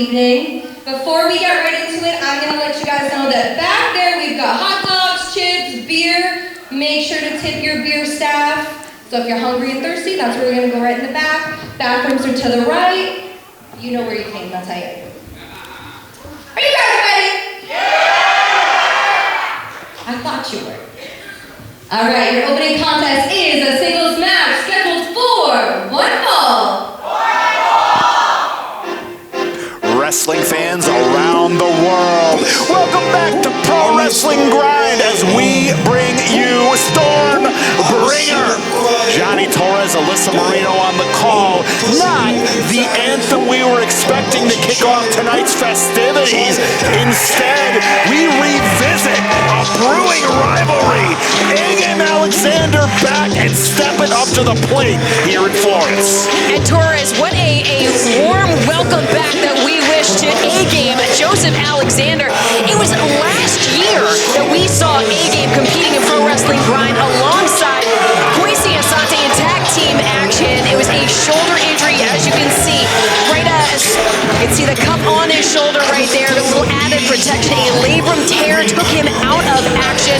evening. Before we get right into it, I'm gonna let you guys know that back there we've got hot dogs, chips, beer. Make sure to tip your beer staff. So if you're hungry and thirsty, that's where we're gonna go, right in the back. Bathrooms are to the right. You know where you came, I'll tell you. Are you guys ready? Yeah! I thought you were. All right, your opening contest is a singles match scheduled for one fall. Wrestling fans around the world, welcome back to Pro Wrestling Grind as we bring you Stormbringer. Johnny Torres, Alyssa Marino on the call. Not the anthem we were expecting to kick off tonight's festivities. Instead, we revisit a brewing rivalry. Elle Alexander back and stepping up to the plate here in Florence. And Torres, what a warm welcome back that we wish to A-Game, Joeseph Alexander. It was last year that we saw A-Game competing in Pro Wrestling Grind alongside Asante in tag team action. It was a shoulder injury, as you can see. Right as you can see the cup on his shoulder right there, the little added protection. A labrum tear took him out of action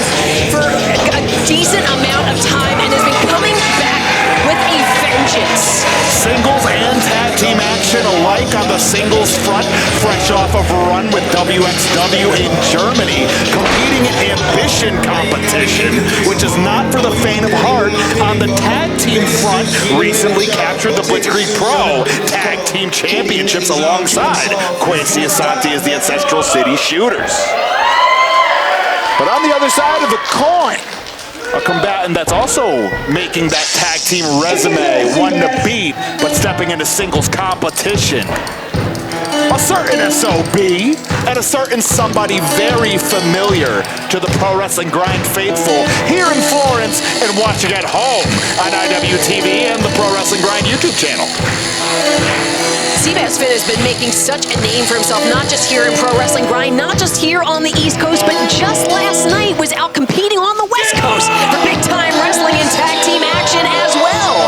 for a decent amount of time and has been coming back with a vengeance. Singles and tag team action alike on the singles front, fresh off of a run with WXW in Germany, competing in Ambition competition, which is not for the faint of heart. On the tag team front, recently captured the Blitzkrieg Pro Tag Team Championships alongside Kwesi Asante as the Ancestral City Shooters. But on the other side of the coin, a combatant that's also making that tag team resume, one to beat, but stepping into singles competition. A certain SOB and a certain somebody very familiar to the Pro Wrestling Grind faithful here in Florence and watching at home on IWTV and the Pro Wrestling Grind YouTube channel. Seabass has been making such a name for himself, not just here in Pro Wrestling Grind, not just here on the East Coast, but just last night was out competing on the West Coast for big-time wrestling and tag team action as well.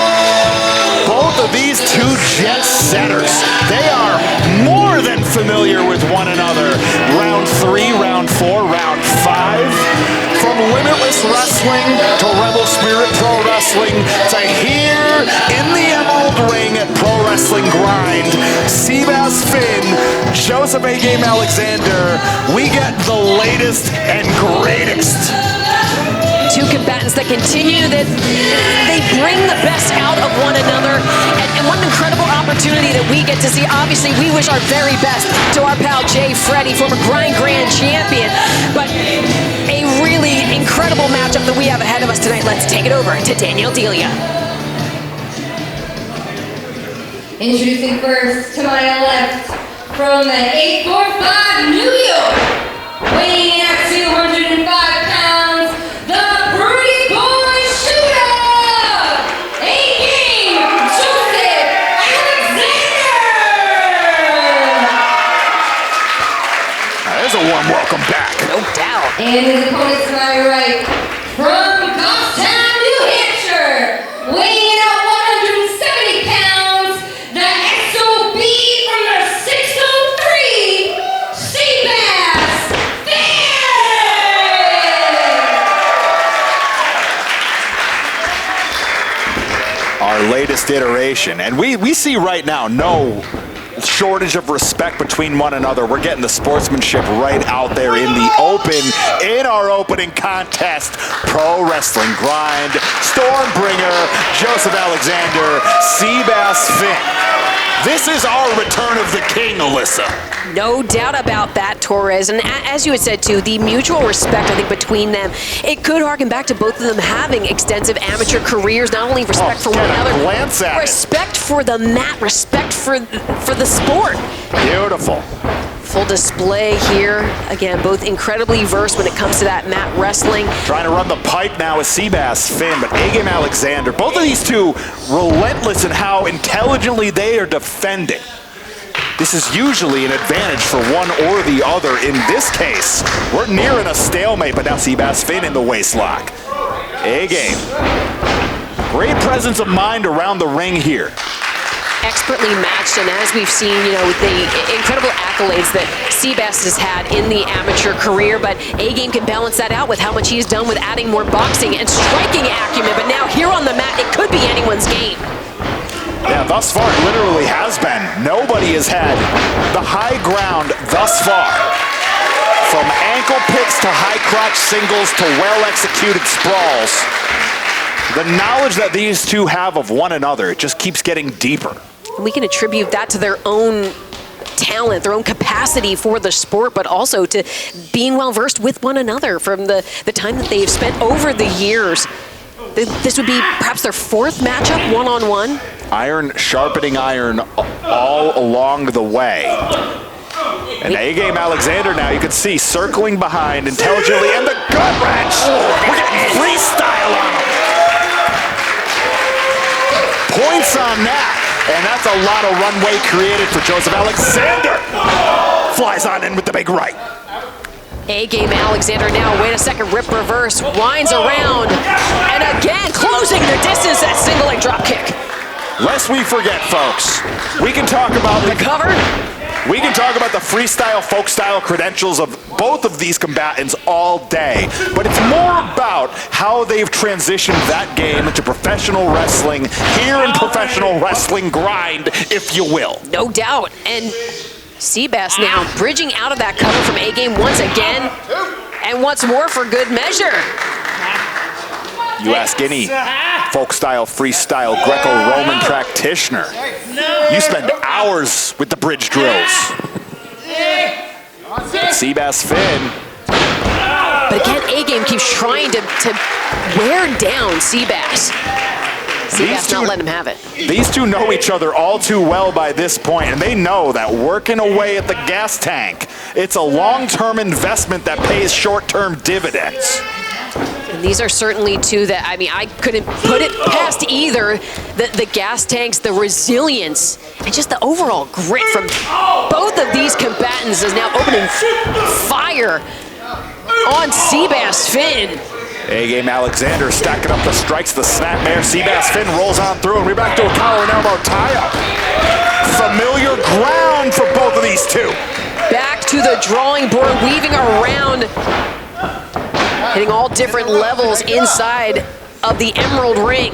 Both of these two jet setters, they are more than familiar with one another. Round 3, round 4, round 5. From Limitless Wrestling to Rebel Spirit Pro Wrestling to here in the Emerald Ring at Pro Wrestling Grind, Seabass Finn, Joeseph A-Game Alexander, we get the latest and greatest. Two combatants that continue that they bring the best out of one another, and what an incredible opportunity that we get to see. Obviously, we wish our very best to our pal Jay Freddy, former Grind Grand Champion, but a really incredible matchup that we have ahead of us tonight. Let's take it over to Danielle Delia. Introducing first to my left from the 845 New York, weighing in at 205 pounds, the Pretty Boy Shooter, A-Game Joeseph Alexander. There's a warm welcome back. No doubt. And his opponent to my right, from Goffstown, New Hampshire, weighing in at 170 pounds, the SOB from the 603, Seabass Finn! Our latest iteration, and we see right now no shortage of respect between one another. We're getting the sportsmanship right out there in the open in our opening contest. Pro Wrestling Grind, Stormbringer, Joeseph Alexander, Seabass Finn. This is our return of the king, Alyssa. No doubt about that, Torres. And as you had said, too, the mutual respect, I think, between them, it could harken back to both of them having extensive amateur careers, not only respect for one another, respect for the mat, respect for the sport. Beautiful. Full display here. Again, both incredibly versed when it comes to that mat wrestling. Trying to run the pipe now with Seabass Finn, but A-Game Alexander, both of these two relentless in how intelligently they are defending. This is usually an advantage for one or the other. In this case, we're nearing a stalemate, but now Seabass Finn in the waistlock. A-Game. Great presence of mind around the ring here. Expertly matched match, and as we've seen, you know, the incredible accolades that Seabass has had in the amateur career, but A-Game can balance that out with how much he's done with adding more boxing and striking acumen, but now here on the mat, it could be anyone's game. Yeah, thus far it literally has been. Nobody has had the high ground thus far. From ankle picks to high crotch singles to well-executed sprawls. The knowledge that these two have of one another just keeps getting deeper. We can attribute that to their own talent, their own capacity for the sport, but also to being well-versed with one another from the time that they've spent over the years. This would be perhaps their fourth matchup, one-on-one. Iron sharpening iron all along the way. And A-Game Alexander now, you can see, circling behind intelligently, and the gut wrench! We're getting freestyle on him! Points on that, and that's a lot of runway created for Joeseph. Alexander flies on in with the big right. A-Game Alexander now, wait a second, rip reverse, winds around, and again, closing the distance, that single leg drop kick. Lest we forget, folks, we can talk about the cover. We can talk about the freestyle, folk style credentials of both of these combatants all day, but it's more about how they've transitioned that game into professional wrestling, here in professional wrestling grind, if you will. No doubt, and Seabass now bridging out of that cover from A-Game once again, and once more for good measure. You ask any folk style, freestyle, Greco-Roman practitioner, you spend hours with the bridge drills. Seabass Finn. But again, A-Game keeps trying to wear down Seabass. Seabass not letting him have it. These two know each other all too well by this point, and they know that working away at the gas tank, it's a long-term investment that pays short-term dividends. And these are certainly two that, I mean, I couldn't put it past either. The gas tanks, the resilience, and just the overall grit from both of these combatants is now opening fire on Seabass Finn. A-Game Alexander stacking up the strikes, the snapmare. Seabass Finn rolls on through, and we're back to a collar and elbow tie-up. Familiar ground for both of these two. Back to the drawing board, weaving around, hitting all different levels inside of the Emerald Ring.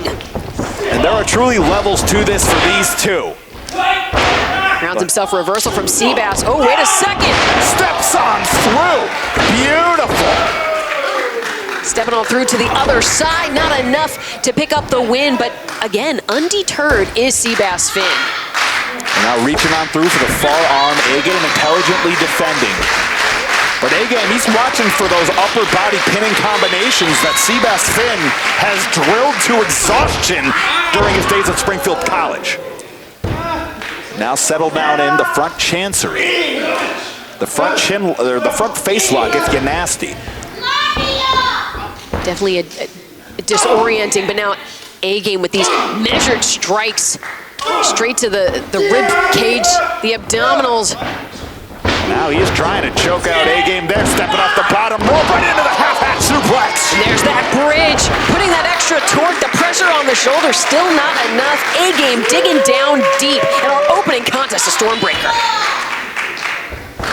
And there are truly levels to this for these two. Rounds himself a reversal from Seabass. Oh, wait a second. Steps on through. Beautiful. Stepping on through to the other side. Not enough to pick up the win, but again, undeterred is Seabass Finn. And now reaching on through for the far arm. A-Game intelligently defending. But A-Game, he's watching for those upper body pinning combinations that Seabass Finn has drilled to exhaustion during his days at Springfield College. Now settled down in the front chancery. The front chin, or the front face lock gets you nasty. Definitely a disorienting, but now A-Game with these measured strikes straight to the rib cage, the abdominals. Now he is trying to choke out A-Game there, stepping off the bottom rope right into the half-hat suplex. And there's that bridge, putting that extra torque, the pressure on the shoulder, still not enough. A-Game digging down deep in our opening contest of Stormbringer.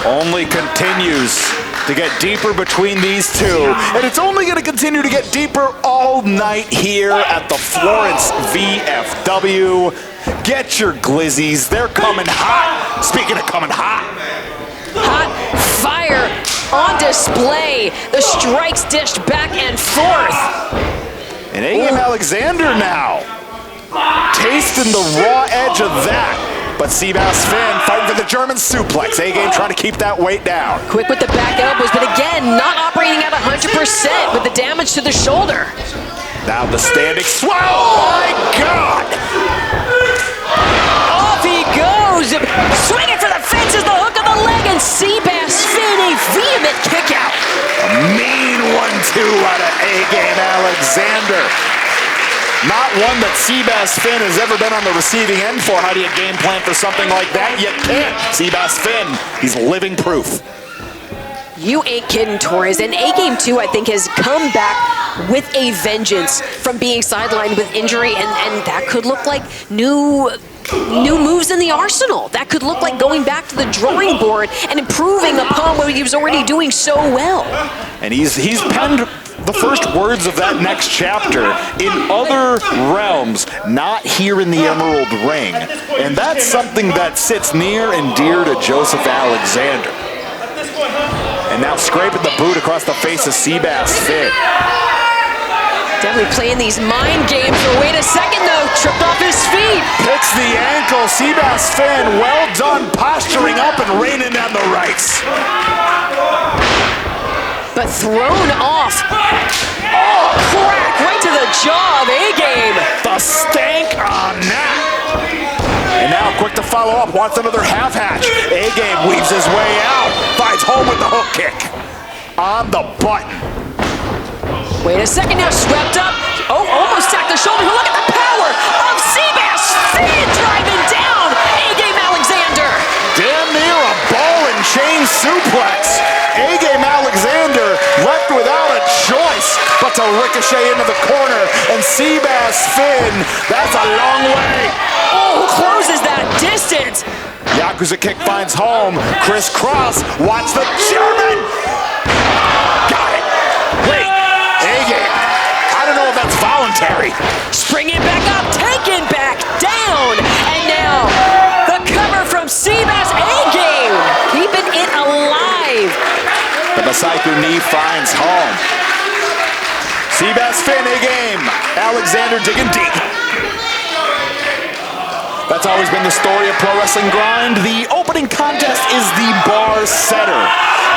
Only continues to get deeper between these two, and it's only going to continue to get deeper all night here at the Florence VFW. Get your glizzies, they're coming hot. Speaking of coming hot. Hot fire on display. The strikes dished back and forth. And A-Game Alexander now tasting the raw edge of that. But Seabass Finn fighting for the German suplex. A-Game trying to keep that weight down. Quick with the back elbows, but again, not operating at 100% with the damage to the shoulder. Now the standing swell. Oh my God! Off he goes, swinging for the fences, the hook of the leg, and Seabass Finn, a vehement kick out. A mean 1-2 out of A-Game Alexander. Not one that Seabass Finn has ever been on the receiving end for. How do you game plan for something like that? You can't. Seabass Finn, he's living proof. You ain't kidding, Torres. And A-Game 2, I think, has come back with a vengeance from being sidelined with injury, and that could look like new new moves in the arsenal. That could look like going back to the drawing board and improving upon what he was already doing so well. And he's penned the first words of that next chapter in other realms, not here in the Emerald Ring. And that's something that sits near and dear to Joeseph Alexander. And now scraping the boot across the face of Seabass Finn. Definitely playing these mind games. But wait a second, though. Tripped off his feet. Picks the ankle. Seabass Finn, well done, posturing up and raining down the rights. But thrown off. Oh, crack right to the jaw of A-Game. The stank on that. And now quick to follow up. Wants another half hatch. A-Game weaves his way out. Finds home with the hook kick. On the button. Wait a second now, swept up. Oh, almost tacked the shoulder. Look at the power of Seabass Finn driving down A-Game Alexander. Damn near a ball and chain suplex. A-Game Alexander left without a choice but to ricochet into the corner. And Seabass Finn, that's a long way. Oh, closes that distance. Yakuza kick finds home. Crisscross, watch the German. Got it. Wait. A-Game. I don't know if that's voluntary. Springing back up, taken back down. And now, the cover from Seabass. A-Game, keeping it alive. The Masaiku knee finds home. Seabass Finn, A-Game. Alexander digging deep. That's always been the story of Pro Wrestling Grind. The opening contest is the bar setter.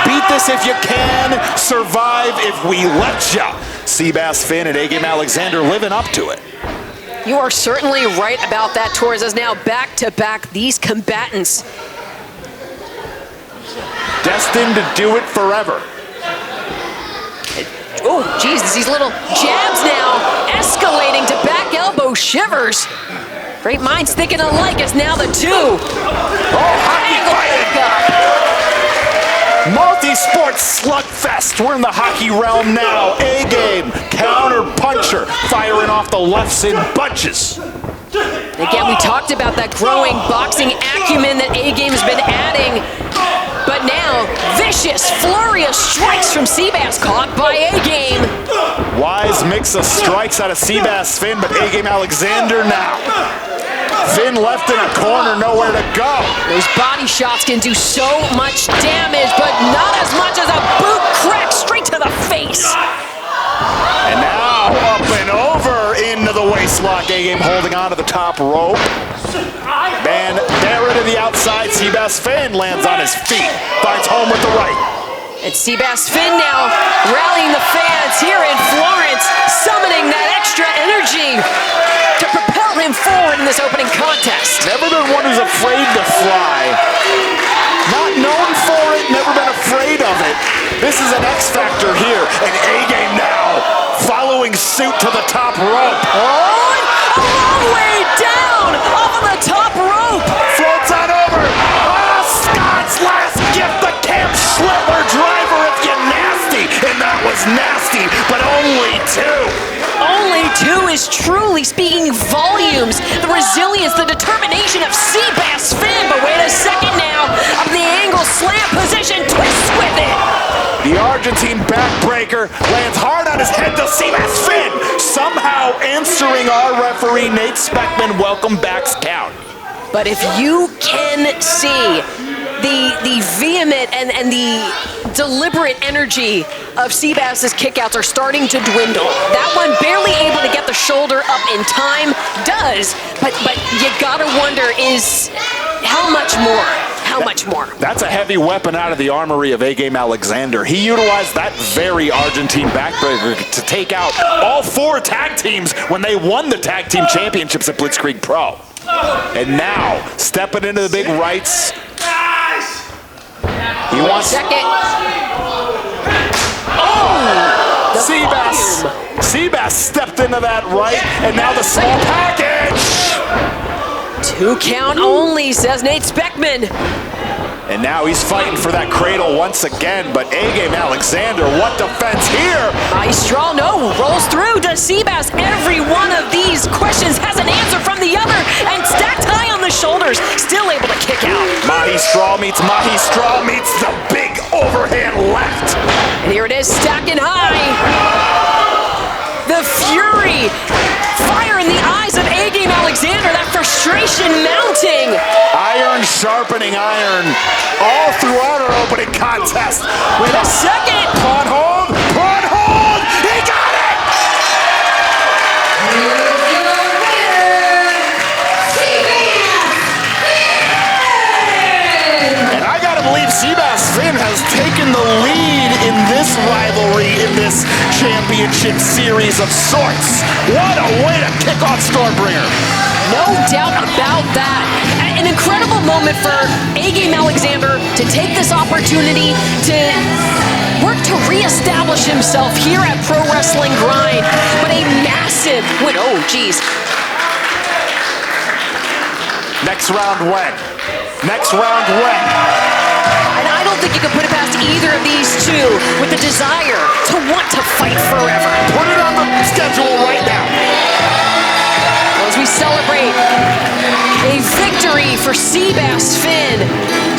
Beat this if you can, survive if we let ya. Seabass Finn and A-Game Alexander living up to it. You are certainly right about that, Torres, as now back-to-back these combatants. Destined to do it forever. Oh, Jesus, these little jabs now escalating to back elbow shivers. Great minds thinking alike as now the two. Oh, hockey fighting! Multi-sport slugfest. We're in the hockey realm now. A-Game, counter puncher, firing off the lefts in bunches. Again, we talked about that growing boxing acumen that A-Game's been adding. But now, vicious flurry of strikes from Seabass, caught by A-Game. Wise mix of strikes out of Seabass Finn, but A-Game Alexander now. Finn left in a corner, nowhere to go. Those body shots can do so much damage, but not as much as a boot crack straight to the face. And now up and over into the waistlock. A-Game holding on to the top rope. Man, there to the outside. Seabass Finn lands on his feet. Finds home with the right. And Seabass Finn now rallying the fans here in Florence, summoning that extra energy to propel him forward in this opening contest. Never been one who's afraid to fly. Not known for it, never been afraid of it. This is an X factor here, and A-Game now following suit to the top rope. Oh, a long way down off of the top rope. Floats on over. Oh, Scott's last gift, the Camp Schlittler driver if you're nasty. And that was nasty, but only two. Only two is truly speaking volumes. The resilience, the determination of Seabass Finn. But wait a second now. Up in the angle slam position, twists with it. The Argentine backbreaker lands hard on his head to Seabass Finn. Somehow answering our referee, Nate Speckman, welcome back's count. But if you can see the vehement and the deliberate energy of Seabass's kickouts are starting to dwindle. That one barely able to get the shoulder up in time, does, but you gotta wonder is how much more? How much more? That's a heavy weapon out of the armory of A-Game Alexander. He utilized that very Argentine backbreaker to take out all four tag teams when they won the tag team championships at Blitzkrieg Pro. And now, stepping into the big rights, he wants... Second. Oh! Seabass stepped into that right, and now the small package! 2 count only, says Nate Speckman. And now he's fighting for that cradle once again, but A-Game Alexander, what defense here? Maestro, no, rolls through to Seabass. Every one of these questions has an answer from the other, and stacked high on the shoulders, still able to kick out. Maestro meets the big overhand left. And here it is, stacking high. The fury, fire in the eyes of A-Game Alexander, that frustration mounting. Iron sharpening iron all throughout our opening contest. Wait a second. Pawn hold, he got it! Here's your winner, Seabass Finn! And I gotta believe Seabass Finn has taken the lead in this rivalry, in this championship series of sorts. What a way to kick off Stormbringer. No doubt about that. An incredible moment for A-Game Alexander to take this opportunity to work to reestablish himself here at Pro Wrestling Grind. But a massive win. Oh, geez. Next round when? And I don't think you can put it past either of these two with the desire to want to fight forever. Put it on the schedule right now. As we celebrate a victory for Seabass Finn.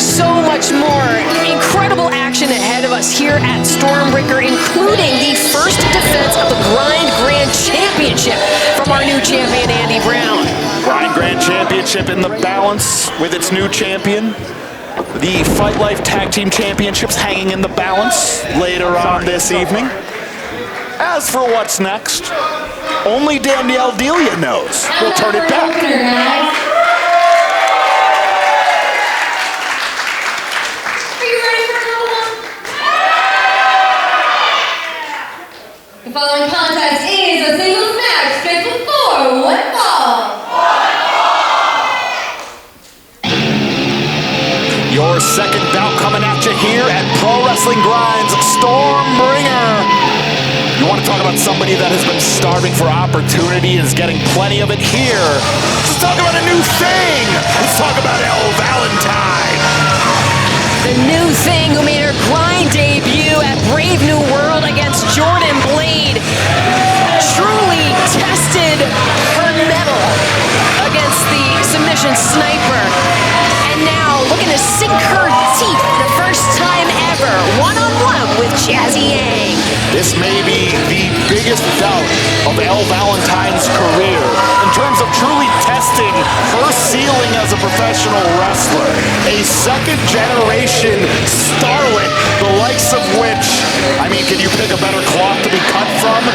So much more incredible action ahead of us here at Stormbringer, including the first defense of the Grind Grand Championship from our new champion, Andy Brown. Grind Grand Championship in the balance with its new champion. The Fight Life Tag Team Championships hanging in the balance later on this evening. As for what's next, only Danielle Delia knows. We'll turn it back. Are you ready for another one? The following contest is a singles match scheduled for one fall. Your second bout coming at you here at Pro Wrestling Grind's Stormbringer. You want to talk about somebody that has been starving for opportunity and is getting plenty of it here. Let's talk about a new thing. Let's talk about Elle Valentine. The new thing who made her grind debut at Brave New World against Jordan Blade. Truly tested her mettle against the submission sniper. And now looking to sink her teeth the first time ever, one-on-one with Jazzy. This may be the biggest bout of Elle Valentine's career in terms of truly testing her ceiling as a professional wrestler. A second-generation starlet, the likes of which, I mean, can you pick a better cloth to be cut from?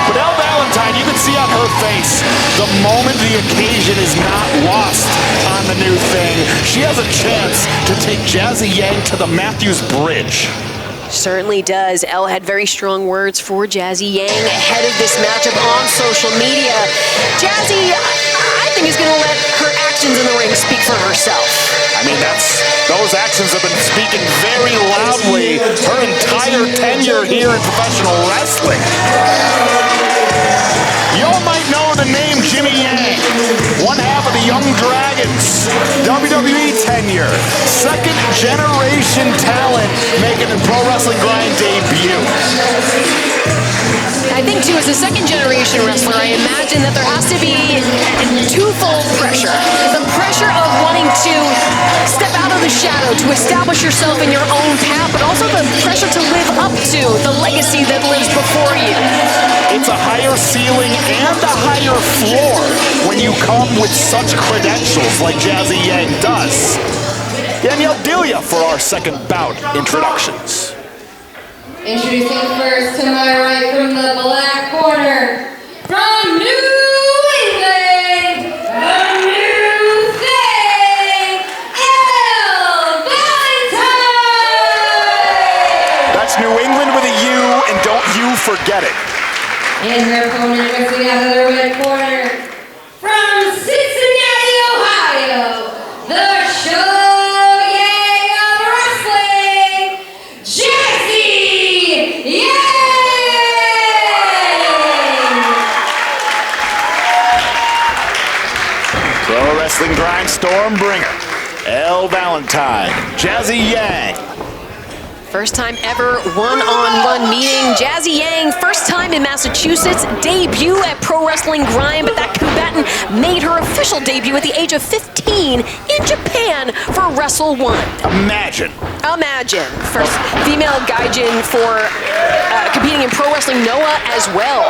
But Elle Valentine, you can see on her face, the moment the occasion is not lost on the new thing, she has a chance to take Jazzy Yang to the Matthews Bridge. Certainly does. Elle had very strong words for Jazzy Yang ahead of this matchup on social media. Jazzy, I think, is going to let her actions in the ring speak for herself. I mean, those actions have been speaking very loudly her entire tenure here in professional wrestling. Y'all might know the name Jimmy Yang, one half of the Young Dragons, WWE tenure, second generation talent making a Pro Wrestling Grind debut. I think, too, as a second-generation wrestler, I imagine that there has to be twofold pressure. The pressure of wanting to step out of the shadow, to establish yourself in your own path, but also the pressure to live up to the legacy that lives before you. It's a higher ceiling and a higher floor when you come with such credentials like Jazzy Yang does. Danielle Delia for our second bout introductions. Introducing first to my right from the black corner, from New England, the new thing, Elle Valentine! That's New England with a U, and don't you forget it. And her opponent mixing out of the red corner, from Cincinnati, Ohio, the show. Pro Wrestling Grind Stormbringer. Elle Valentine, Jazzy Yang. First time ever one-on-one meeting. Jazzy Yang, first time in Massachusetts, debut at Pro Wrestling Grind, but that combatant made her official debut at the age of 15 in Japan for Wrestle 1. Imagine. First female gaijin for competing in Pro Wrestling Noah as well.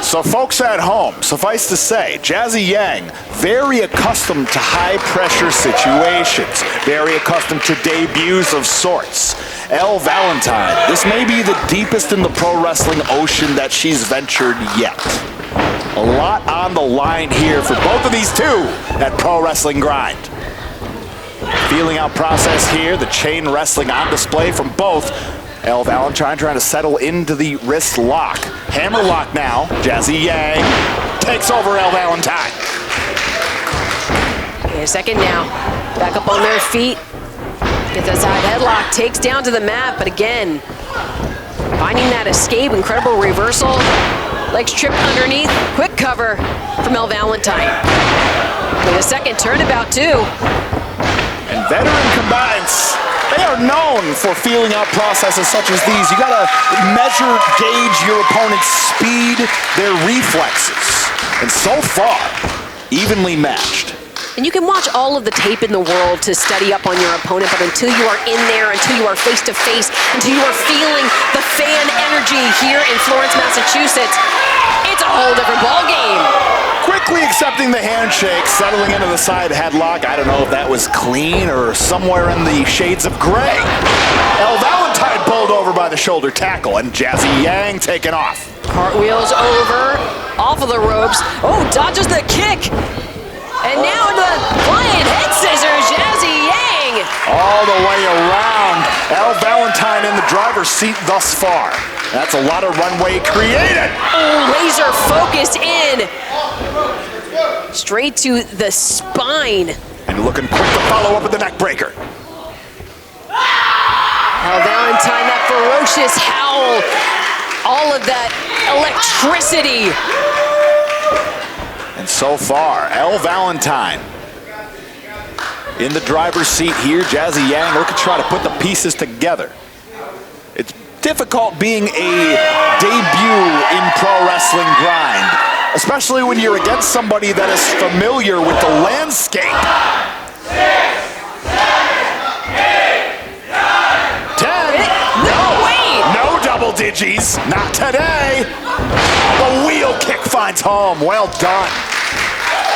So folks at home, suffice to say, Jazzy Yang, very accustomed to high-pressure situations, very accustomed to debuts of sorts. Elle Valentine, this may be the deepest in the pro wrestling ocean that she's ventured yet. A lot on the line here for both of these two at Pro Wrestling Grind. Feeling out process here, the chain wrestling on display from both. Elle Valentine trying to settle into the wrist lock. Hammer lock now. Jazzy Yang takes over Elle Valentine. Okay, a second now. Back up on their feet. Gets that side headlock, takes down to the mat, but again, finding that escape, incredible reversal. Legs tripped underneath, quick cover from Elle Valentine. With a second turnabout too. And veteran combatants, they are known for feeling out processes such as these. You gotta measure, gauge your opponent's speed, their reflexes. And so far, evenly matched. And you can watch all of the tape in the world to study up on your opponent, but until you are in there, until you are face to face, until you are feeling the fan energy here in Florence, Massachusetts, it's a whole different ballgame. Quickly accepting the handshake, settling into the side headlock. I don't know if that was clean or somewhere in the shades of gray. Elle Valentine pulled over by the shoulder tackle, and Jazzy Yang taken off. Cartwheels over, off of the ropes. Oh, dodges the kick. And now the flying head scissors, Jazzy Yang. All the way around. Elle Valentine in the driver's seat thus far. That's a lot of runway created. Oh, laser focused in. Straight to the spine. And looking quick to follow up with the neck breaker. Elle Valentine, that ferocious howl. All of that electricity. And so far, Elle Valentine in the driver's seat here. Jazzy Yang looking to try to put the pieces together. It's difficult being a debut in Pro Wrestling Grind, especially when you're against somebody that is familiar with the landscape. 10. No double digits. Not today. The wheel kick finds home. Well done.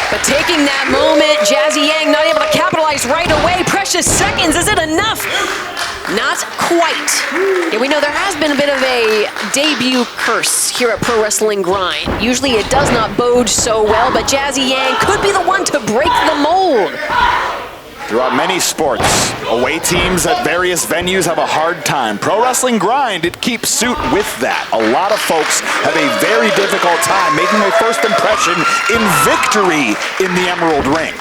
But taking that moment, Jazzy Yang not able to capitalize right away. Precious seconds, is it enough? Not quite. Yeah, we know there has been a bit of a debut curse here at Pro Wrestling Grind. Usually it does not bode so well, but Jazzy Yang could be the one to break the mold. Throughout many sports, away teams at various venues have a hard time. Pro Wrestling Grind, it keeps suit with that. A lot of folks have a very difficult time making a first impression in victory in the Emerald Ring.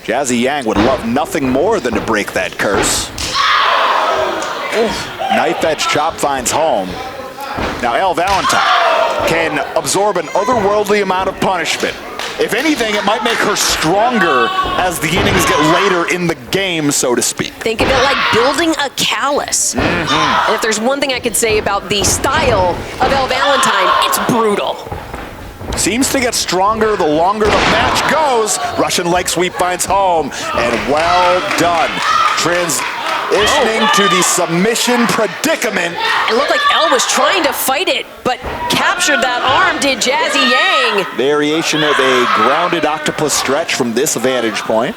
Jazzy Yang would love nothing more than to break that curse. Knife edge chop finds home. Now Elle Valentine can absorb an otherworldly amount of punishment. If anything, it might make her stronger as the innings get later in the game, so to speak. Think of it like building a callus. And if there's one thing I could say about the style of Elle Valentine, it's brutal. Seems to get stronger the longer the match goes. Russian leg sweep finds home, and well done. Transitioning to the submission predicament. It looked like Elle was trying to fight it, but captured that arm, did Jazzy Yang. Variation of a grounded octopus stretch from this vantage point.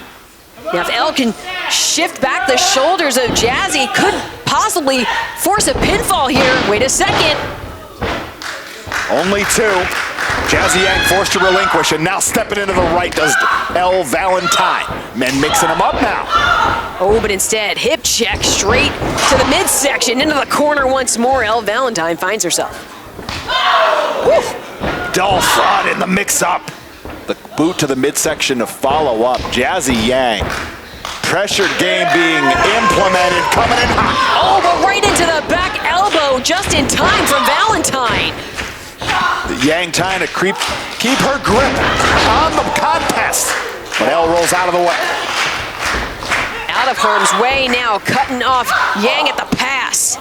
Now if Elle can shift back the shoulders of Jazzy, could possibly force a pinfall here. Wait a second. Only two. Jazzy Yang forced to relinquish, and now stepping into the right does Elle Valentine. Men mixing them up now. Oh, but instead, hip check straight to the midsection, into the corner once more. Elle Valentine finds herself. Woo. Dull front in the mix-up. The boot to the midsection to follow up. Jazzy Yang. Pressure game being implemented, coming in hot. Oh, but right into the back elbow, just in time from Valentine. Yang trying to keep her grip on the contest. But Elle rolls out of the way. of harm's way now, cutting off Yang at the pass.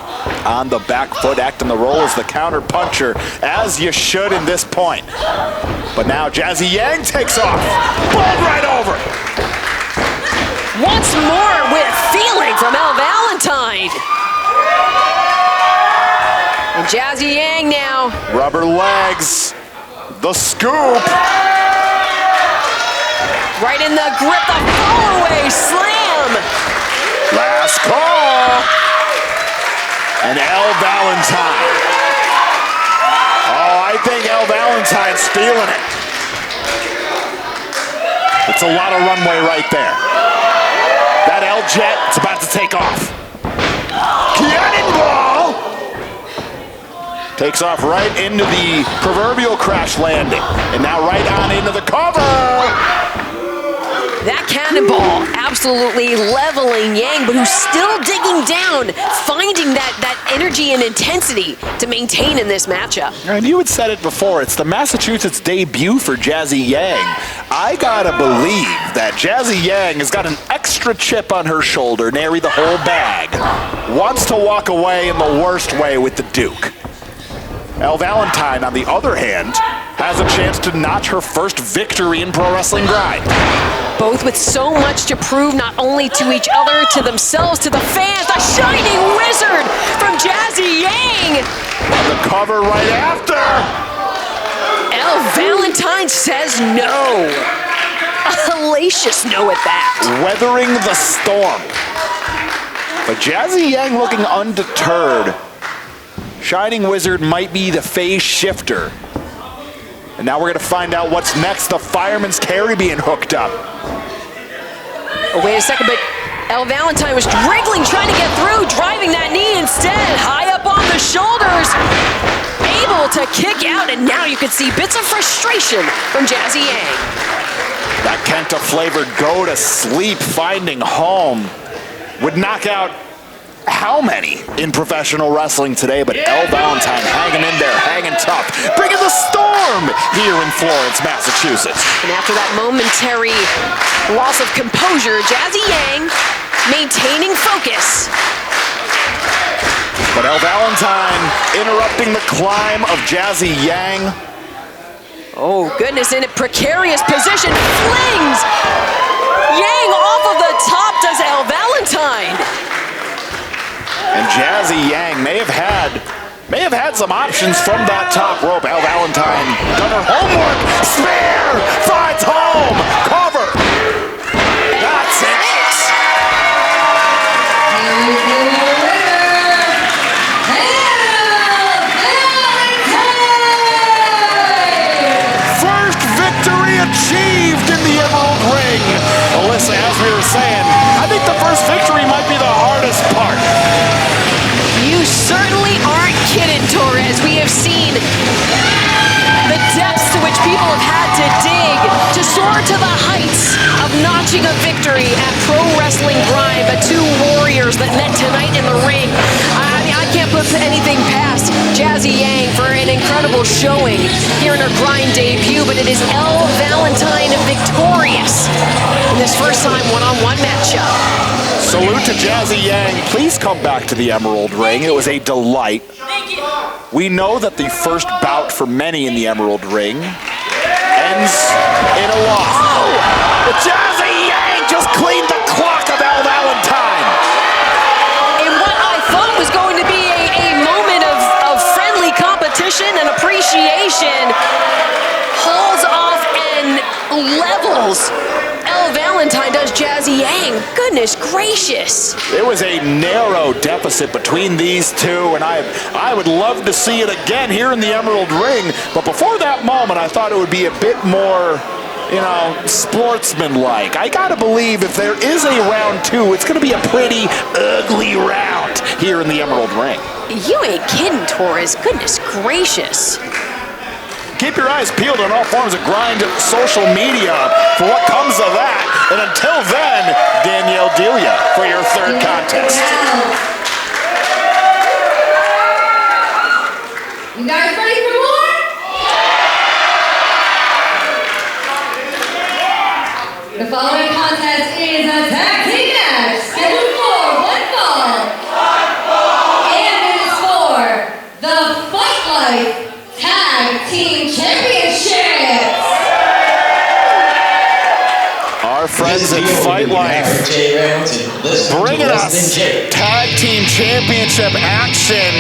On the back foot, acting the role as the counter puncher, as you should in this point. But now Jazzy Yang takes off. Ball right over. Once more with feeling from Elle Valentine. And Jazzy Yang now. Rubber legs. The scoop. Right in the grip, the fall-away slam. Last call. And Elle Valentine. Oh, I think Elle Valentine's feeling it. It's a lot of runway right there. That L jet, it's about to take off. Cannonball! Takes off right into the proverbial crash landing. And now right on into the cover. That cannonball absolutely leveling Yang, but who's still digging down, finding that energy and intensity to maintain in this matchup. And you had said it before, it's the Massachusetts debut for Jazzy Yang. I gotta believe that Jazzy Yang has got an extra chip on her shoulder, nary the whole bag. Wants to walk away in the worst way with the Duke. Elle Valentine, on the other hand, has a chance to notch her first victory in Pro Wrestling Grind. Both with so much to prove, not only to each other, to themselves, to the fans. The Shining Wizard from Jazzy Yang. On the cover right after. Elle Valentine says no. A hellacious no at that. Weathering the storm. But Jazzy Yang looking undeterred. Shining Wizard might be the phase shifter. And now we're gonna find out what's next. The Fireman's Carry being hooked up. Oh, wait a second, but Elle Valentine was wriggling, trying to get through, driving that knee instead, high up on the shoulders, able to kick out, and now you can see bits of frustration from Jazzy Yang. That Kenta-flavored go to sleep, finding home would knock out how many in professional wrestling today, but Elle Valentine hanging in there, hanging tough, bringing the storm here in Florence, Massachusetts. And after that momentary loss of composure, Jazzy Yang maintaining focus. But Elle Valentine interrupting the climb of Jazzy Yang. Oh goodness, in a precarious position, flings Yang off of the top, does Elle Valentine. And Jazzy Yang may have had some options from that top rope. Elle Valentine done her homework. Spear finds home. Cover. That's it. First victory achieved in the Emerald Ring. Alyssa, as we were saying, I think the first victory might be the hardest part. You certainly aren't kidding, Torres. We have seen the depths to which people have had to dig to soar to the heights of notching a victory at Pro Wrestling Grind, but two warriors that met tonight in the ring. I mean, I can't put anything past Jazzy Yang for an incredible showing here in her Grind debut, but it is Elle Valentine victorious in this first time one-on-one matchup. Salute to Jazzy Yang. Please come back to the Emerald Ring. It was a delight. We know that the first bout for many in the Emerald Ring ends in a loss. Oh! But Jazzy Yang just cleaned the clock of Elle Valentine. In what I thought was going to be a moment of friendly competition and appreciation, hauls off and levels Elle Valentine, does Jazzy Yang. Goodness gracious. It was a narrow deficit between these two, and I would love to see it again here in the Emerald Ring. But before that moment, I thought it would be a bit more, sportsman-like. I gotta believe if there is a round two, it's gonna be a pretty ugly round here in the Emerald Ring. You ain't kidding, Torres. Goodness gracious. Keep your eyes peeled on all forms of Grind social media for what comes of that. And until then, Danielle Delia for your third contest. You guys ready for more? The following contest is a tag team match. Life. Bringing us Tag Team Championship action.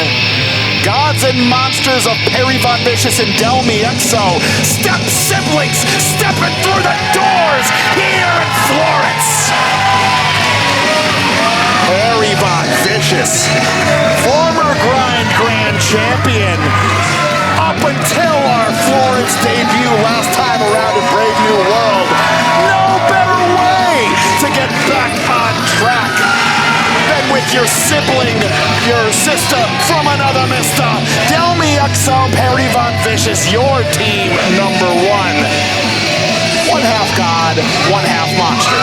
Gods and Monsters of Perry Von Vicious and Delmi Exo. Step siblings stepping through the doors here in Florence. Perry Von Vicious, former Grind Grand Champion. Up until our Florence debut last time around in Brave New World. No better way to get back on track than with your sibling, your sister from another mister. Delmi Exo, Perry Von Vicious, your team number one. One half god, one half monster.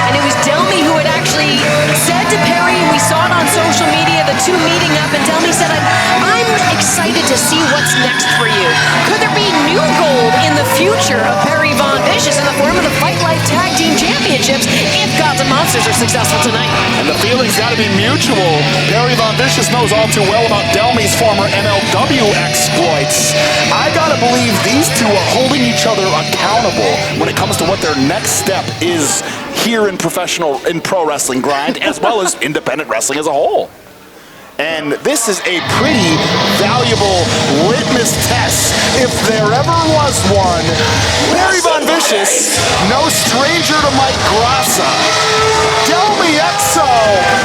And it was Delmi who had actually said to Perry, and we saw it on social media, the two meeting up, and Delmi said, I'm excited to see what's next for you. Could there be new gold in the future of Perry Von Vicious in the form of the Fight Life Tag Team Championships if Gods and Monsters are successful tonight? And the feeling's got to be mutual. Perry Von Vicious knows all too well about Delmi's former MLW exploits. I gotta believe these two are holding each other accountable when it comes to what their next step is here in pro wrestling grind, as well as independent wrestling as a whole. And this is a pretty valuable litmus test, if there ever was one. Perry Von Vicious, no stranger to Mike Grassa. Delmi Exo,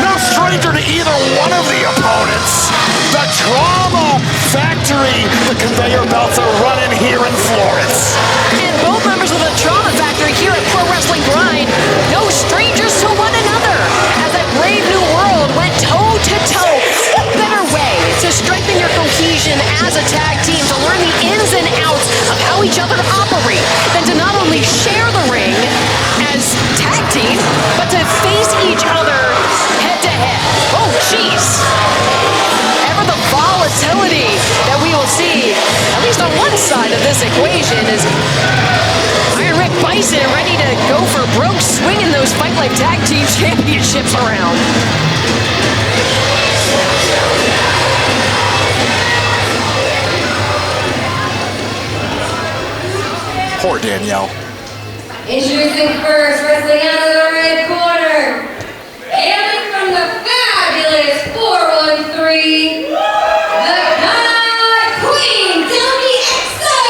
no stranger to either one of the opponents. The Trauma Factory, the conveyor belts are running here in Florence. And both members of the Trauma Factory here at Pro Wrestling Grind, no strangers to one another, as that Brave New World went toe-to-toe. What better way to strengthen your cohesion as a tag team, to learn the ins and outs of how each other operate, than to not only share the ring as tag team, but to face each other head-to-head. Oh, jeez. Ever the volatility that we will see, at least on one side of this equation, is Iron Rick Bison ready to go for broke, swinging those Fight Life Tag Team Championships around. Poor Danielle. Introducing first, wrestling out of the red corner, hailing from the fabulous 413, the God Queen, Delmi Exo,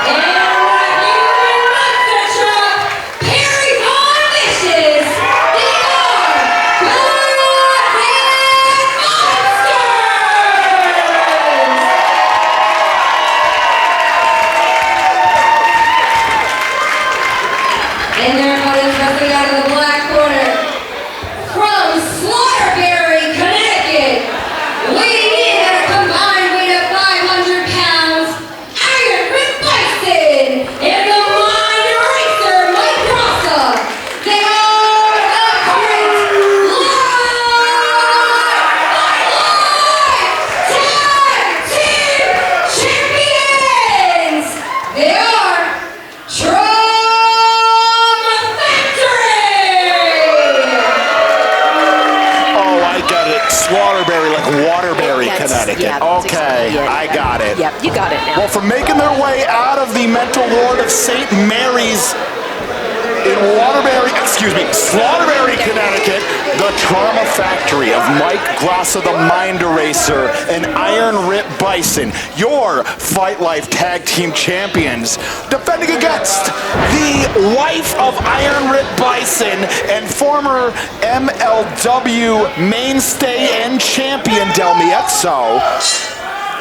and the human monster truck, Perry Von Vicious. They are God and Monsters! And their opponents wrestling out of the black corner, from Stormbringer, Connecticut, weighing in at a combined weight of 500 pounds, Iron Rick Bison and the Mind Eraser, Mike Grassa. They are the current live tag team champions. They are Trauma Factory. Oh, I got it. Waterbury, like Waterbury, Yes, Connecticut. yeah, that's Okay, exactly it. I got it. Yep, you got it now. Well, for making their way out of the mental ward of St. Mary's in Slaughterbury, Connecticut, the Trauma Factory of Mike Grassa, the Mind Eraser, and Iron Rip Bison, your Fight Life Tag Team Champions, defending against the wife of Iron Rip Bison and former MLW mainstay and champion Delmi Exo,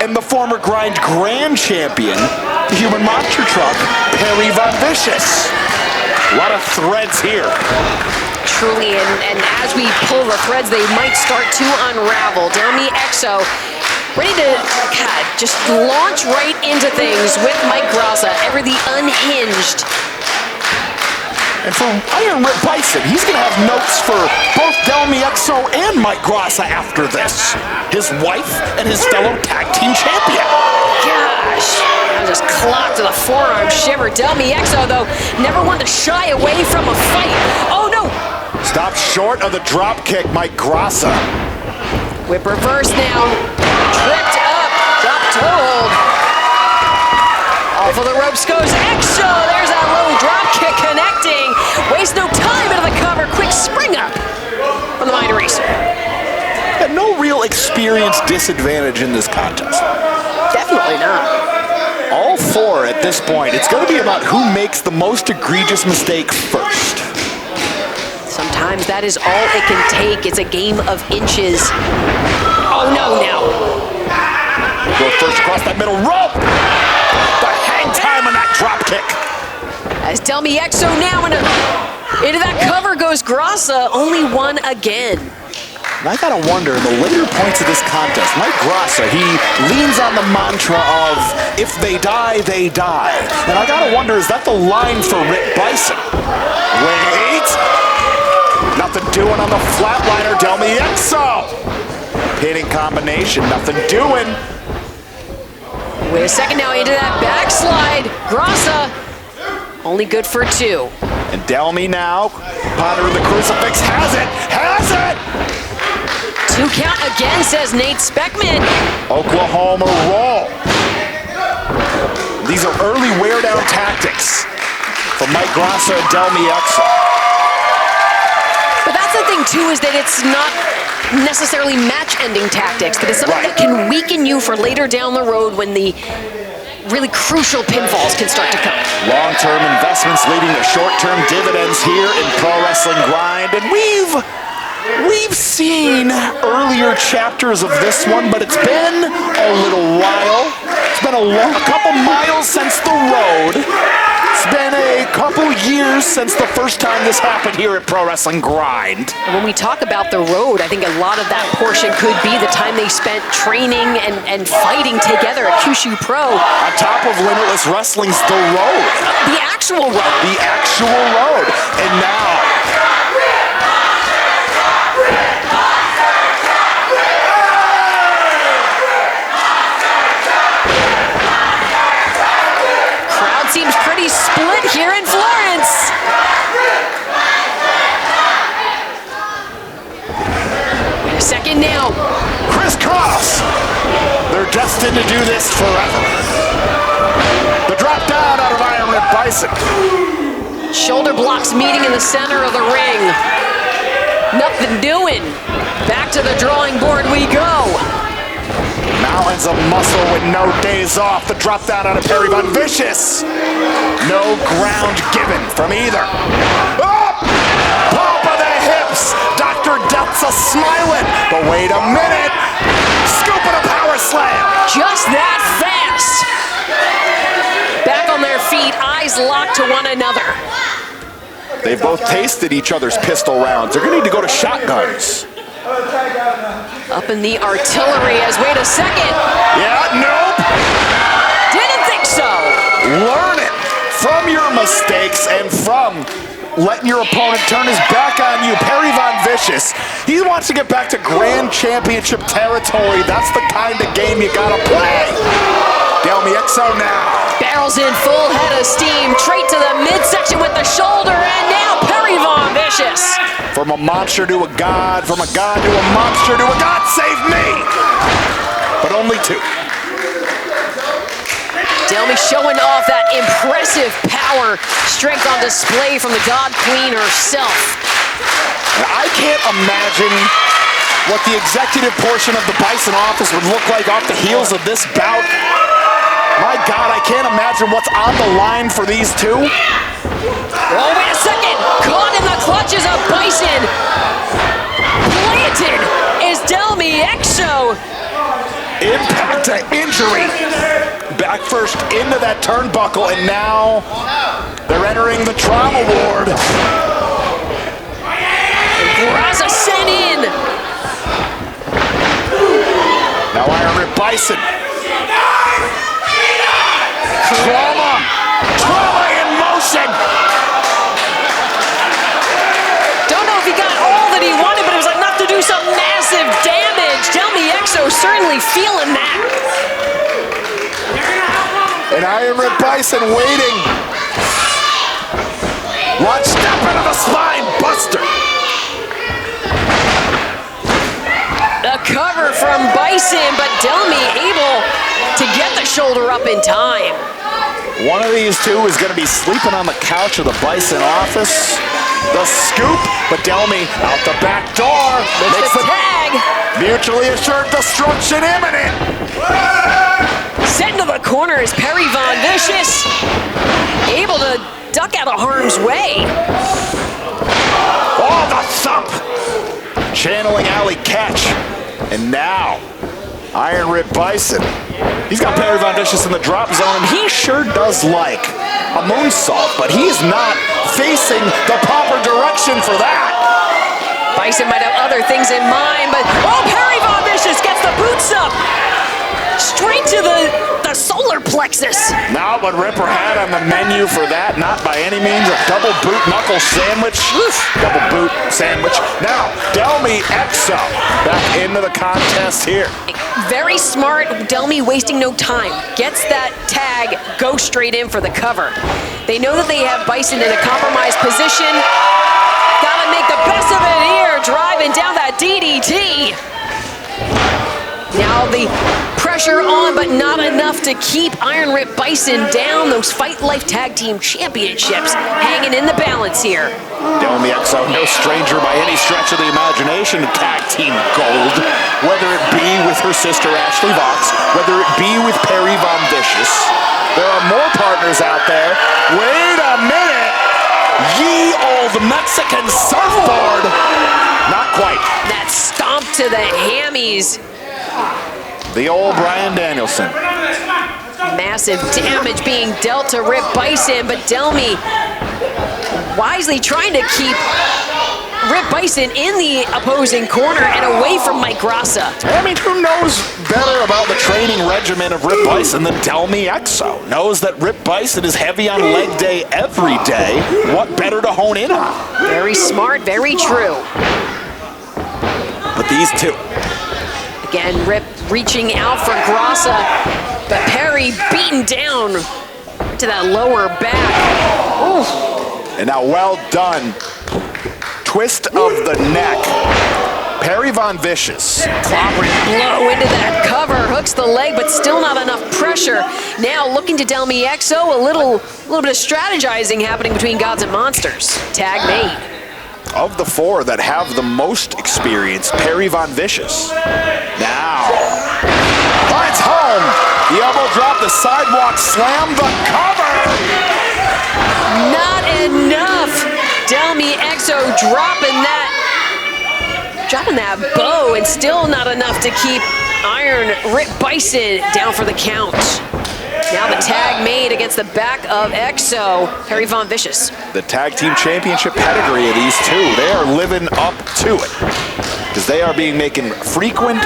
and the former Grind Grand Champion, the Human Monster Truck, Perry Von Vicious. A lot of threads here. Truly, and as we pull the threads, they might start to unravel. Delmi Exo ready to, God, just launch right into things with Mike Grassa, ever the unhinged. And for Iron Rip Bison, he's going to have notes for both Delmi Exo and Mike Grassa after this. His wife and his fellow tag team champion. Gosh, I just clocked to the forearm shiver. Delmi Exo, though, never one to shy away from a fight. Oh, no. Stop short of the drop kick, Mike Grassa. Whip reverse now. Tripped up. Drop toe hold. A Off of the ropes goes Exo. There's that low drop kick connecting. Waste no time into the cover. Quick spring up from the Mind Eraser. And no real experience disadvantage in this contest. Definitely not. All four at this point. It's going to be about who makes the most egregious mistake first. Sometimes that is all it can take. It's a game of inches. Oh no, now. Go first across that middle rope. The hang time on that drop kick. As Tell Me Exo now into that cover goes Grassa. Only one again. And I gotta wonder, in the later points of this contest, Mike Grassa, he leans on the mantra of, if they die, they die. And I gotta wonder, is that the line for Rick Bison? Wait! Nothing doing on the flatliner, Tell Me Exo! Hitting combination, nothing doing. Wait a second now, into that backslide. Grassa, only good for two. And Delmy now, pondering the crucifix, has it! Has it! 2 count again, says Nate Speckman. Oklahoma roll. These are early wear-down tactics from Mike Grassa and Delmy Exo. But that's the thing, too, is that it's not necessarily match-ending tactics, but it's something that can weaken you for later down the road when the really crucial pinfalls can start to come. Long-term investments leading to short-term dividends here in Pro Wrestling Grind, and we've seen earlier chapters of this one, but it's been a little while. It's been a couple miles since the road. It's been a couple years since the first time this happened here at Pro Wrestling Grind. And when we talk about the road, I think a lot of that portion could be the time they spent training and fighting together at Kyushu Pro. On top of Limitless Wrestling's The Road. The actual road. The actual road. And now, seems pretty split here in Florence. Wait a second now. crisscross. They're destined to do this forever. The drop down out of Iron Rip Bison. Shoulder blocks meeting in the center of the ring. Nothing doing. Back to the drawing board we go. Mountains of muscle with no days off. The drop down out of Perry Von Vicious. No ground given from either. Up! Pump of the hips. Dr. Death's a smiling. But wait a minute. Scoop and a power slam. Just that fast. Back on their feet, eyes locked to one another. They've both tasted each other's pistol rounds. They're going to need to go to shotguns. Up in the artillery as, wait a second. Yeah, nope. Didn't think so. Learn it from your mistakes and from letting your opponent turn his back on you. Perry Von Vicious, he wants to get back to Grand Championship territory. That's the kind of game you gotta play. Delmy Exo now. Barrels in full head of steam, straight to the midsection with the shoulder, and now Perry Von Vicious. From a monster to a god, from a god to a monster to a god save me! But only two. Delmy showing off that impressive power, strength on display from the God Queen herself. And I can't imagine what the executive portion of the Bison office would look like off the heels of this bout. My God, I can't imagine what's on the line for these two. Oh, wait a second! Caught in the clutches of Bison. Planted is Delmy Exo. Impact to injury. Back first into that turnbuckle, and now they're entering the trauma ward. Raza sent in. Now Iron Rip Bison. Trauma in motion. Don't know if he got all that he wanted, but it was enough to do some massive damage. Delmy Exo certainly feeling that. And Iron Rip Bison waiting. One step into the spine buster. The cover from Bison, but Delmy able to get the shoulder up in time. One of these two is going to be sleeping on the couch of the Bison office. The scoop, but Delmy out the back door. Makes the tag. Mutually assured destruction imminent. Sent into the corner is Perry Von Vicious. Able to duck out of harm's way. Oh, the thump. Channeling alley catch. And now, Iron Rip Bison. He's got Perry Von Vicious in the drop zone, and he sure does like a moonsault, but he's not facing the proper direction for that. Bison might have other things in mind, but oh, Perry Von Vicious gets the boots up. Straight to the solar plexus. Not what Ripper had on the menu for that, not by any means a double boot knuckle sandwich. Double boot sandwich. Now, Delmy Exo back into the contest here. Very smart, Delmy wasting no time. Gets that tag, goes straight in for the cover. They know that they have Bison in a compromised position. Gotta make the best of it here, driving down that DDT. Now the pressure on, but not enough to keep Iron Rip Bison down. Those Fight Life Tag Team Championships hanging in the balance here. Delmy Exo, no stranger by any stretch of the imagination to tag team gold. Whether it be with her sister Ashley Vox, whether it be with Perry Von Vicious. There are more partners out there. Wait a minute! Ye old Mexican surfboard! Not quite. That stomp to the hammies. The old Bryan Danielson. Massive damage being dealt to Rip Bison, but Delmy wisely trying to keep Rip Bison in the opposing corner and away from Mike Grassa. I mean, who knows better about the training regimen of Rip Bison than Delmy Exo? Knows that Rip Bison is heavy on leg day every day. What better to hone in on? Very smart, very true. But these two. Again, Rip reaching out for Grassa, but Perry beaten down to that lower back. Ooh. And now well done. Twist of the neck. Perry Von Vicious. Clobbering blow into that cover, hooks the leg, but still not enough pressure. Now looking to Delmy Exo, a little bit of strategizing happening between Gods and Monsters. Tag made. Of the four that have the most experience, Perry Von Vicious. Now, finds home. The elbow drop, the sidewalk slam, the cover. Not enough. Delmy Exo dropping that bow, and still not enough to keep Iron Rip Bison down for the count. Now the tag made against the back of Exo, Perry Von Vicious. The tag team championship pedigree of these two, they are living up to it. Because they are making frequent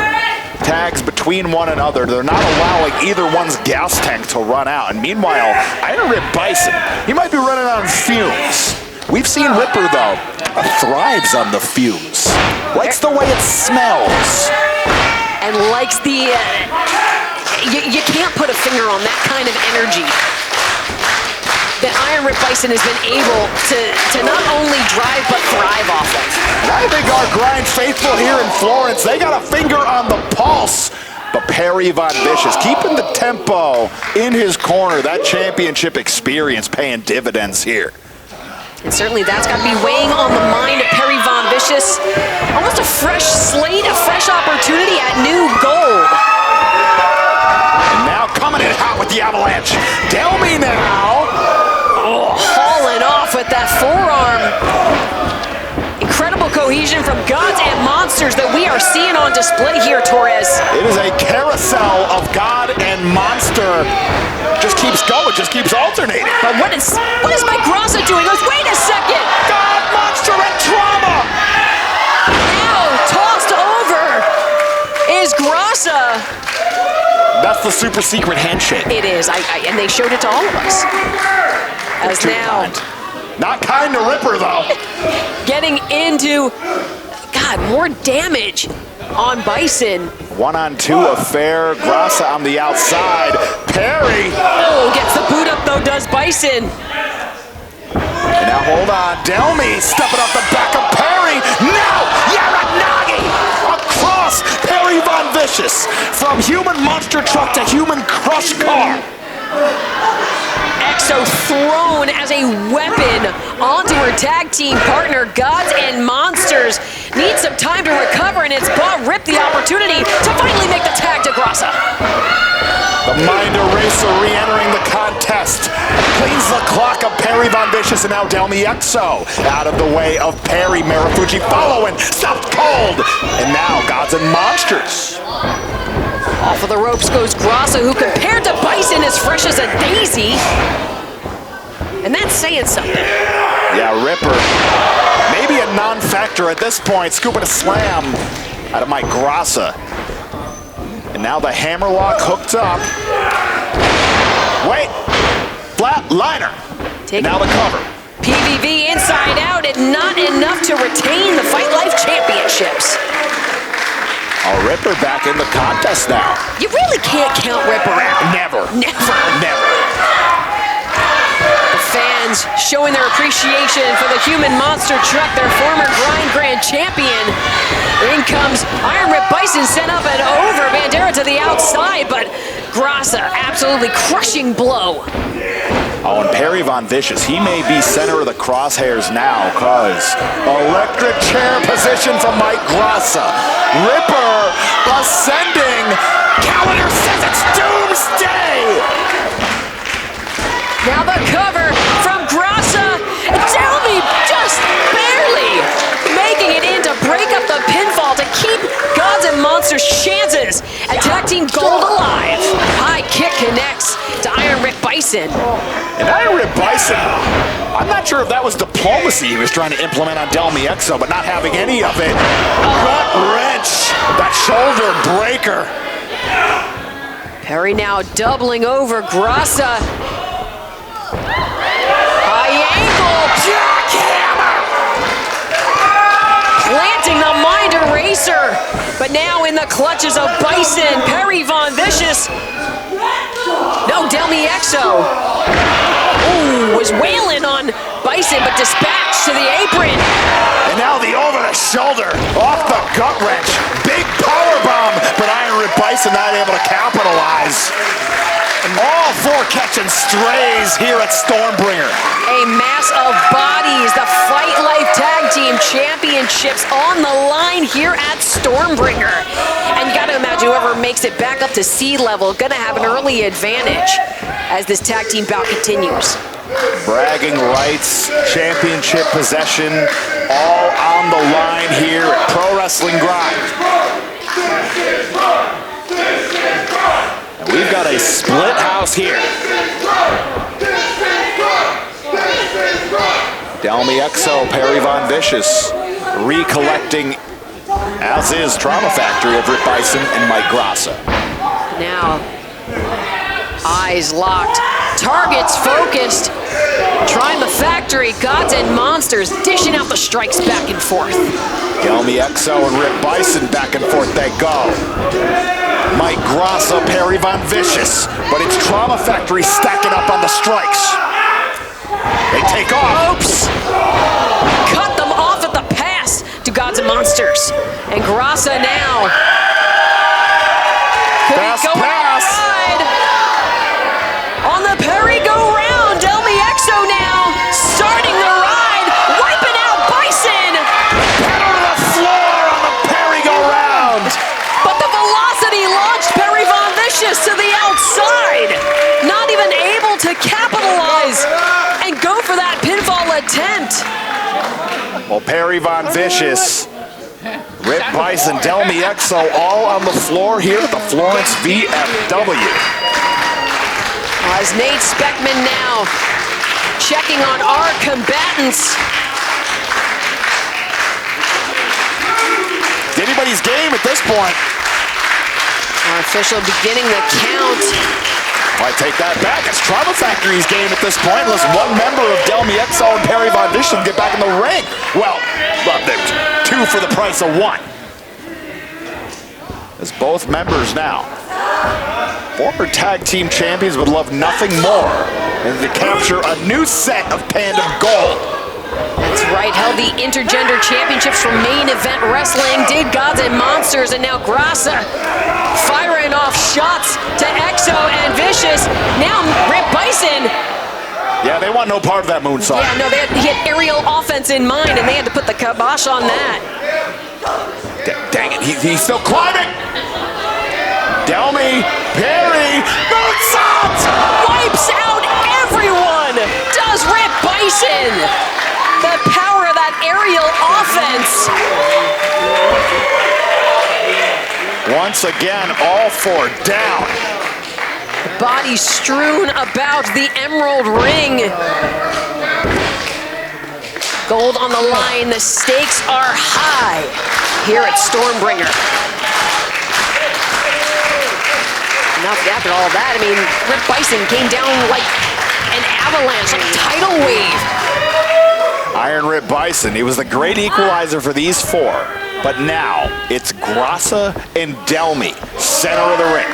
tags between one another. They're not allowing either one's gas tank to run out. And meanwhile, Iron Rip Bison, he might be running on fumes. We've seen Ripper, though, thrives on the fumes. Likes the way it smells. And likes the... You can't put a finger on that kind of energy that Iron Rip Bison has been able to not only drive, but thrive off of. And I think our grind faithful here in Florence, they got a finger on the pulse. But Perry Von Vicious keeping the tempo in his corner. That championship experience paying dividends here. And certainly that's got to be weighing on the mind of Perry Von Vicious. Almost a fresh slate, a fresh opportunity at new gold. And now coming in hot with the avalanche. Delmy now. Oh, hauling off with that forearm. Incredible cohesion from Gods and Monsters that we are seeing on display here, Torres. It is a carousel of God and Monster. Just keeps going, just keeps alternating. But what is Mike Grassa doing? Wait a second. God, Monster, and trauma. Now tossed over is Grassa. That's the super secret handshake. It is, and they showed it to all of us. As now, not kind to Ripper though. Getting into, God, more damage on Bison. 1-on-2 affair. Grassa on the outside. Perry. Oh, gets the boot up though, does Bison. And now hold on. Delmy stepping up the back of Perry. Now Yaranagi across Perry Von Vicious from human monster truck to human crush car. EXO thrown as a weapon onto her tag team partner. Gods and Monsters need some time to recover, and it's bought Rip the opportunity to finally make the tag to Grasa. The Mind Eraser re-entering the contest. Cleans the clock of Perry Von Vicious and now Delmi EXO. Out of the way of Perry. Marufuji following. Stopped cold. And now Gods and Monsters. Off of the ropes goes Grasa, who compared to Bison is fresh as a daisy. And that's saying something. Yeah, Ripper. Maybe a non-factor at this point. Scooping a slam out of Mike Grasa. And now the hammerlock hooked up. Wait, flat liner. Now the cover. PVV inside out and not enough to retain the Fight Life Championships. Oh, Ripper back in the contest now. You really can't count Ripper out. Never. Never. Never. The fans showing their appreciation for the human monster truck, their former Grind Grand Champion. In comes Iron Rip Bison, sent up and over. Bandera to the outside, but Grasa absolutely crushing blow. Oh, and Perry Von Vicious, he may be center of the crosshairs now, cause electric chair position from Mike Grasa. Ripper ascending. Calendar says it's doomsday. Now the cover from Grasa. Delmi just barely making it in to break up the pinfall to keep Gods and Monsters' chances at Tag Team Gold alive. High kick connects to Iron Rip Bison. And Iron Rip Bison, I'm not sure if that was diplomacy he was trying to implement on Delmi EXO, but not having any of it. Gut wrench, that shoulder breaker. Perry now doubling over Grasa. High ankle, jackhammer! Planting the Mind Eraser, but now in the clutches of Bison, Perry Von Vicious. No, Delmi EXO. Ooh, was wailing on Bison, but dispatched to the apron. And now the over-the-shoulder, off the gut wrench. Big power bomb, but Iron Rip Bison not able to capitalize. All four catching strays here at Stormbringer. A mass of bodies, the Fight Life Tag Team Championships on the line here at Stormbringer. And you gotta imagine whoever makes it back up to sea level gonna have an early advantage as this tag team bout continues. Bragging rights, championship possession, all on the line here at Pro Wrestling Grind. And we've got a split house here. Delmi EXO, Perry Von Vicious, recollecting, as is Trauma Factory of Rip Bison and Mike Grasa. Now, eyes locked, targets focused. Trauma Factory, Gods and Monsters dishing out the strikes back and forth. Delmi EXO and Rip Bison back and forth they go. Mike Grasa, Perry Von Vicious, but it's Trauma Factory stacking up on the strikes. They take off. Ropes. Cut them off at the pass to Gods and Monsters. And Grasa now. Could Fast he go pass. ride? On the Perry go round. Delmi EXO now starting the ride. Wiping out Bison. Pedal to the floor on the Perry go round. But the velocity launched Perry Von Vicious to the outside. Not even able to capitalize and go for that pinfall attempt. Well, Perry Von Vicious, Rip Bison, Delmi EXO all on the floor here at the Florence VFW. As Nate Speckman now checking on our combatants. It's anybody's game at this point. Our official beginning the count. I take that back. It's Trauma Factory's game at this point, unless one member of Delmi EXO and Perry Von Vicious get back in the ring. Well, there's two for the price of one. As both members now, former tag team champions, would love nothing more than to capture a new set of Pandem Gold. That's right, held the Intergender Championships for Main Event Wrestling, did Gods and Monsters, and now Grasa firing off shots to EXO and Vicious. Now Rip Bison Yeah, they want no part of that moonsault. Yeah, no, he had aerial offense in mind, and they had to put the kibosh on that. Dang it, he's still climbing. Delmy, Perry, moonsault! Wipes out everyone! Does Rip Bison! The power of that aerial offense. Once again, all four down. Bodies strewn about the Emerald Ring. Gold on the line, the stakes are high here at Stormbringer. Not after all of that, I mean, Rip Bison came down like an avalanche, like a tidal wave. Iron Rip Bison, he was the great equalizer for these four. But now, it's Grassa and Delmy, center of the ring.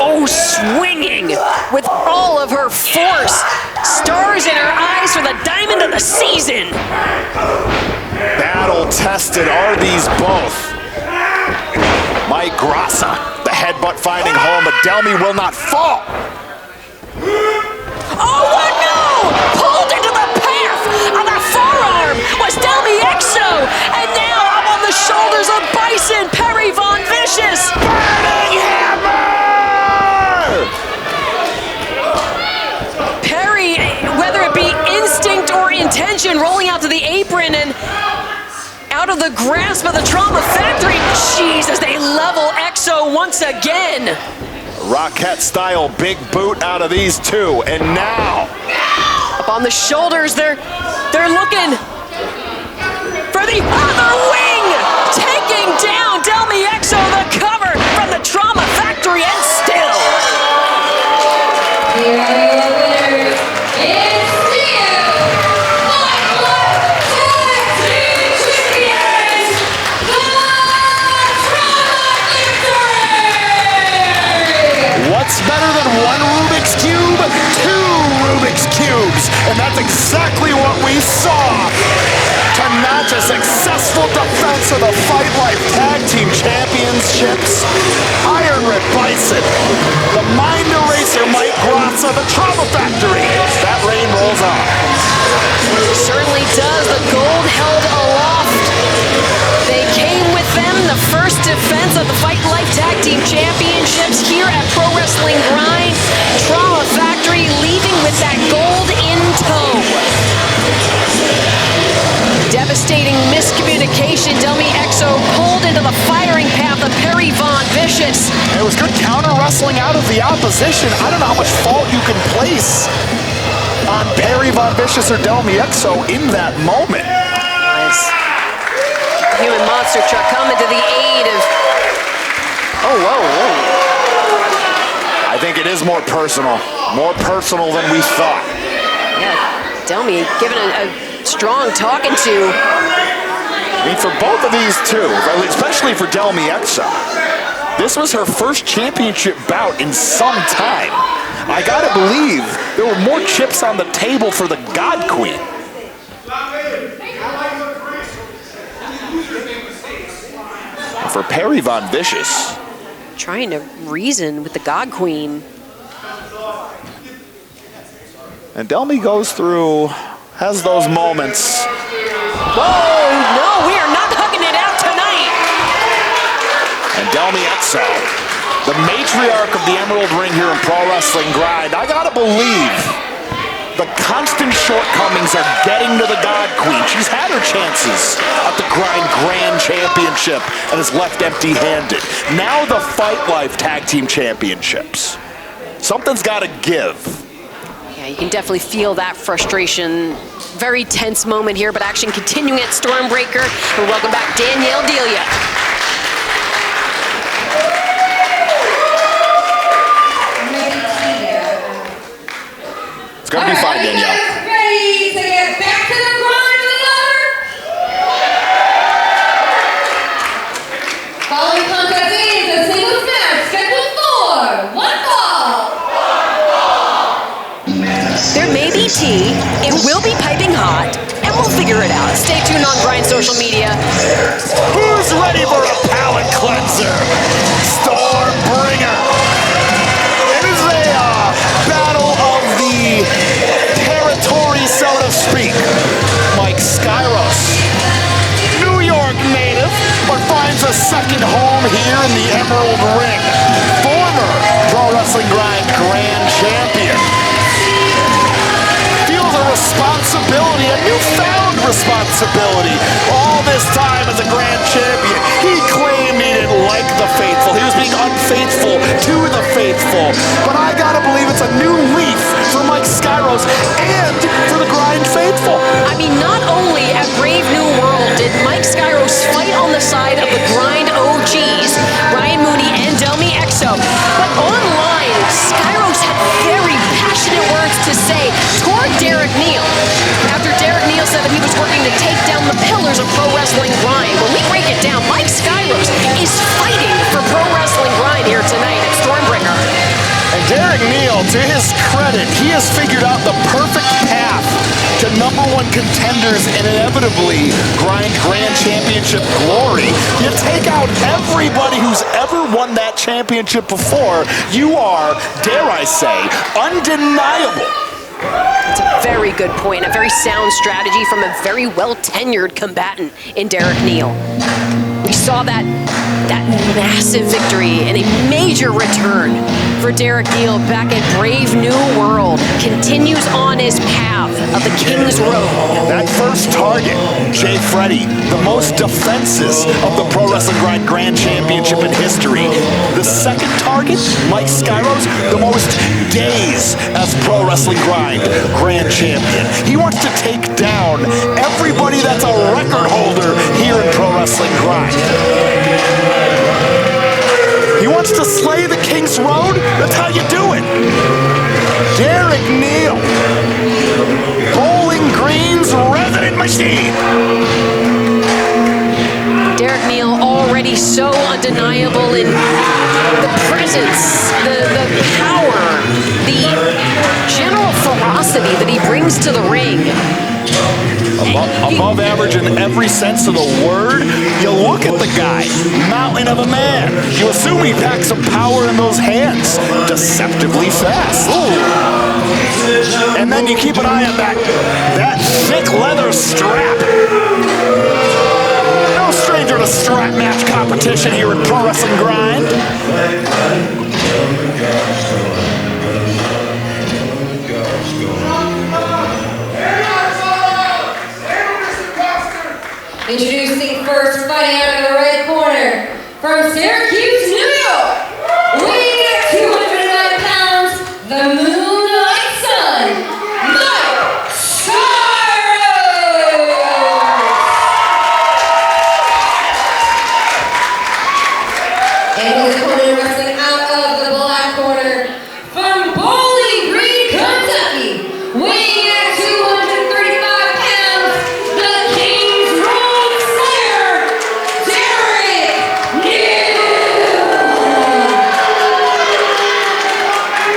Oh, swinging with all of her force. Stars in her eyes for the diamond of the season. Battle tested are these both. Mike Grassa, the headbutt finding home, but Delmy will not fall. Oh, what no! Pulled into the path on the forearm was Delmy Exo, and now up on the shoulders of Bison, Perry Von Vicious. Burning hammer! Perry, whether it be instinct or intention, rolling out to the apron and out of the grasp of the Trauma Factory. Jeez, as they level Exo once again. Rocket-style big boot out of these two, and now up on the shoulders, they're looking for the other wing, taking down Delmy Exo, the cover from the Trauma Factory, and still. Here are your winners. It's Neal, Tag Team Champions, the Trauma Factory! what's better than one Rubik's Cube? Two Rubik's Cubes, and that's exactly what we saw to notch a successful defense of the Fight Life Tag Team Championships. Iron Rip Bison, the Mind Eraser Mike Grassa, the Trauma Factory. That rain rolls on. Certainly does. The gold held aloft. They came with them, the first defense of the Fight Life Tag Team Championships here at Pro Wrestling Grind. Trauma Factory leaving with that gold in tow. Devastating miscommunication. Delmy Exo pulled into the firing path of Perry Von Vicious. It was good counter wrestling out of the opposition. I don't know how much fault you can place on Perry Von Vicious or Delmy Exo in that moment. As the human monster truck coming to the aid of... Oh, whoa, whoa. I think it is more personal than we thought. Yeah, Delmy giving a strong talking to. I mean, for both of these two, especially for Delmy Exo, this was her first championship bout in some time. I gotta believe there were more chips on the table for the God Queen. For Perry Von Vicious, Trying to reason with the God Queen. and Delmy goes through, has those moments. Whoa, no, we are not hugging it out tonight. And Delmy Exo, the matriarch of the Emerald Ring here in Pro Wrestling Grind, I gotta believe the constant shortcomings are getting to the God Queen. She's had her chances at the Grind Grand Championship and is left empty-handed. Now the Fight Life Tag Team Championships. Something's gotta give. Yeah, you can definitely feel that frustration. Very tense moment here, but action continuing at Stormbreaker. And welcome back Danielle Delia. It's gonna be fine, Danielle. Are you guys ready to get back to the grind of the letter? Following contest is a singles match scheduled for one fall. There may be tea, it will be piping hot, and we'll figure it out. Stay tuned on Grind social media. Who's ready for a palate cleanser? Stormbringer. It is a battle of here in the Emerald Ring, former Pro Wrestling Grind Grand Champion. Feels a responsibility, a newfound responsibility. All this time as a Grand Champion, he claimed he didn't like the faithful. He was being unfaithful to the faithful. But I gotta believe it's a new leaf for Mike Skyros and for the Grind faithful. I mean, not only at Brave New World did Mike Skyros fight on the side of the Grind OGs, Ryan Mooney and Delmi Exo, but online, Skyros had very passionate words to say toward Derek Neal. After Derek Neal said that he was working to take down the pillars of Pro Wrestling Grind, when we break it down, Mike Skyros is fighting for Pro Wrestling Grind here tonight at Stormbringer. And Derek Neal, to his credit, he has figured out the perfect path to #1 contenders and inevitably Grind Grand Championship glory. You take out everybody who's ever won that championship before, you are, dare I say, undeniable. It's a very good point, a very sound strategy from a very well-tenured combatant in Derek Neal. We saw that massive victory and a major return for Derek Neal back at Brave New World. Continues on his path of the King's Road. That first target, Jay Freddy, the most defenses of the Pro Wrestling Grind Grand Championship in history. The second target, Mike Skyros, the most days as Pro Wrestling Grind Grand Champion. He wants to take down everybody that's a record holder here in Pro Wrestling Grind. He wants to slay the King's Road? That's how you do it. Derek Neal, Bowling Green's resident machine. Derek Neal already so undeniable in the presence, the power, the general ferocity that he brings to the ring. Above average in every sense of the word. You look at the guy, mountain of a man. You assume he packs some power in those hands. Deceptively fast. Ooh. And then you keep an eye on that thick leather strap. No stranger to strap match competition here in Pro Wrestling Grind. Introducing first, fighting out of the red corner, from Syracuse, New York, weighing at 209 pounds, the Moonlight Son, Mike Skyros! And his opponent wrestling out of the black corner, from Bowling Green, Kentucky, weighing at 235 pounds, the King's Road Slayer, Derek Neal!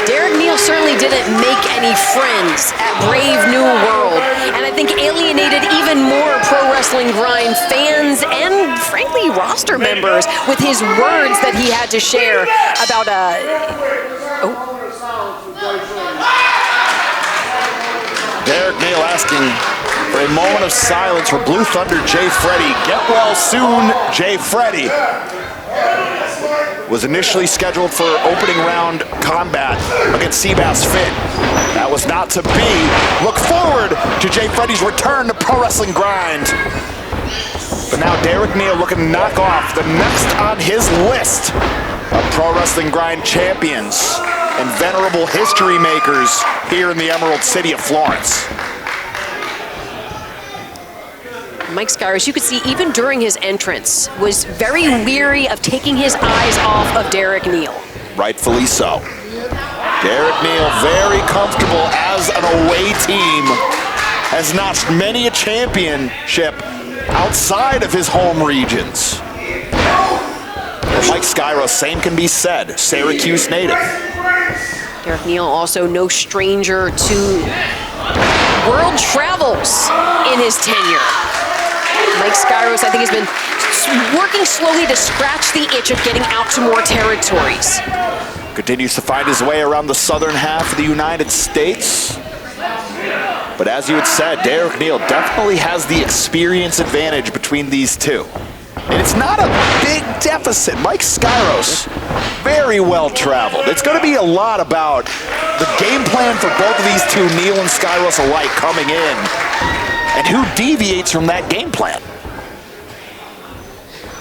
Derek Neal certainly didn't make any friends at Brave New World, and I think alienated even more Pro Wrestling Grind fans and, frankly, roster members with his words that he had to share about Derek Neal asking for a moment of silence for Blue Thunder Jay Freddy. Get well soon, Jay Freddy. Was initially scheduled for opening round combat against Seabass Finn. That was not to be. Look forward to Jay Freddy's return to Pro Wrestling Grind. But now Derek Neal looking to knock off the next on his list of Pro Wrestling Grind champions and venerable history makers here in the Emerald City of Florence. Mike Skyros, you could see even during his entrance, was very weary of taking his eyes off of Derek Neal. Rightfully so. Derek Neal very comfortable as an away team, has notched many a championship outside of his home regions. Mike Skyros, same can be said, Syracuse native. Derek Neal also no stranger to world travels in his tenure. Mike Skyros, I think, has been working slowly to scratch the itch of getting out to more territories. Continues to find his way around the southern half of the United States. But as you had said, Derek Neal definitely has the experience advantage between these two. And it's not a big deficit. Mike Skyros, very well traveled. It's going to be a lot about the game plan for both of these two, Neal and Skyros alike, coming in, and who deviates from that game plan.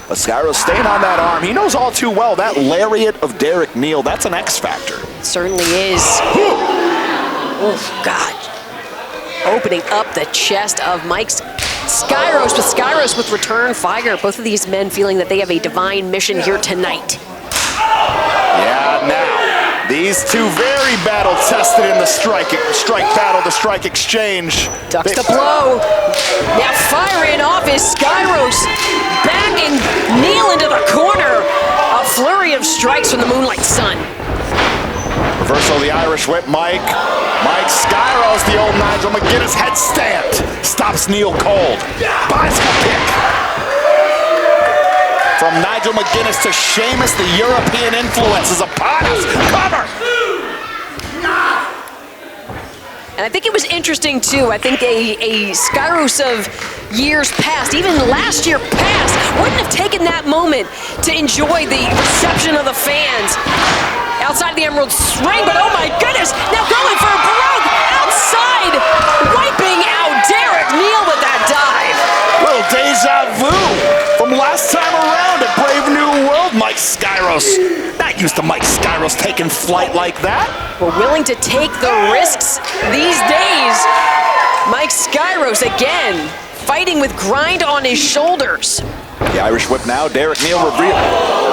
But Skyros staying on that arm. He knows all too well that lariat of Derek Neal, that's an X factor. It certainly is. Oh, God. Opening up the chest of Mike Skyros, but Skyros with return fire. Both of these men feeling that they have a divine mission here tonight. Yeah, now, these two very battle-tested in the strike battle, the strike exchange. Ducks the blow. Now firing off is Skyros. Backing Neal into the corner. A flurry of strikes from the Moonlight Sun. Reversal of the Irish whip, Mike Skyros, the old Nigel McGuinness headstand. Stops Neal cold. Bicycle kick. From Nigel McGuinness to Sheamus, the European influence is upon us. Cover! And I think it was interesting, too. I think a Skyros of years past, even last year past, wouldn't have taken that moment to enjoy the reception of the fans outside the Emerald Ring, but oh my goodness, now going for a broke outside, wiping out Derek Neal with that dive. Little deja vu from last time around at Brave New World. Mike Skyros, not used to Mike Skyros taking flight like that. We're willing to take the risks these days. Mike Skyros again, fighting with grind on his shoulders. The Irish whip now, Derek Neal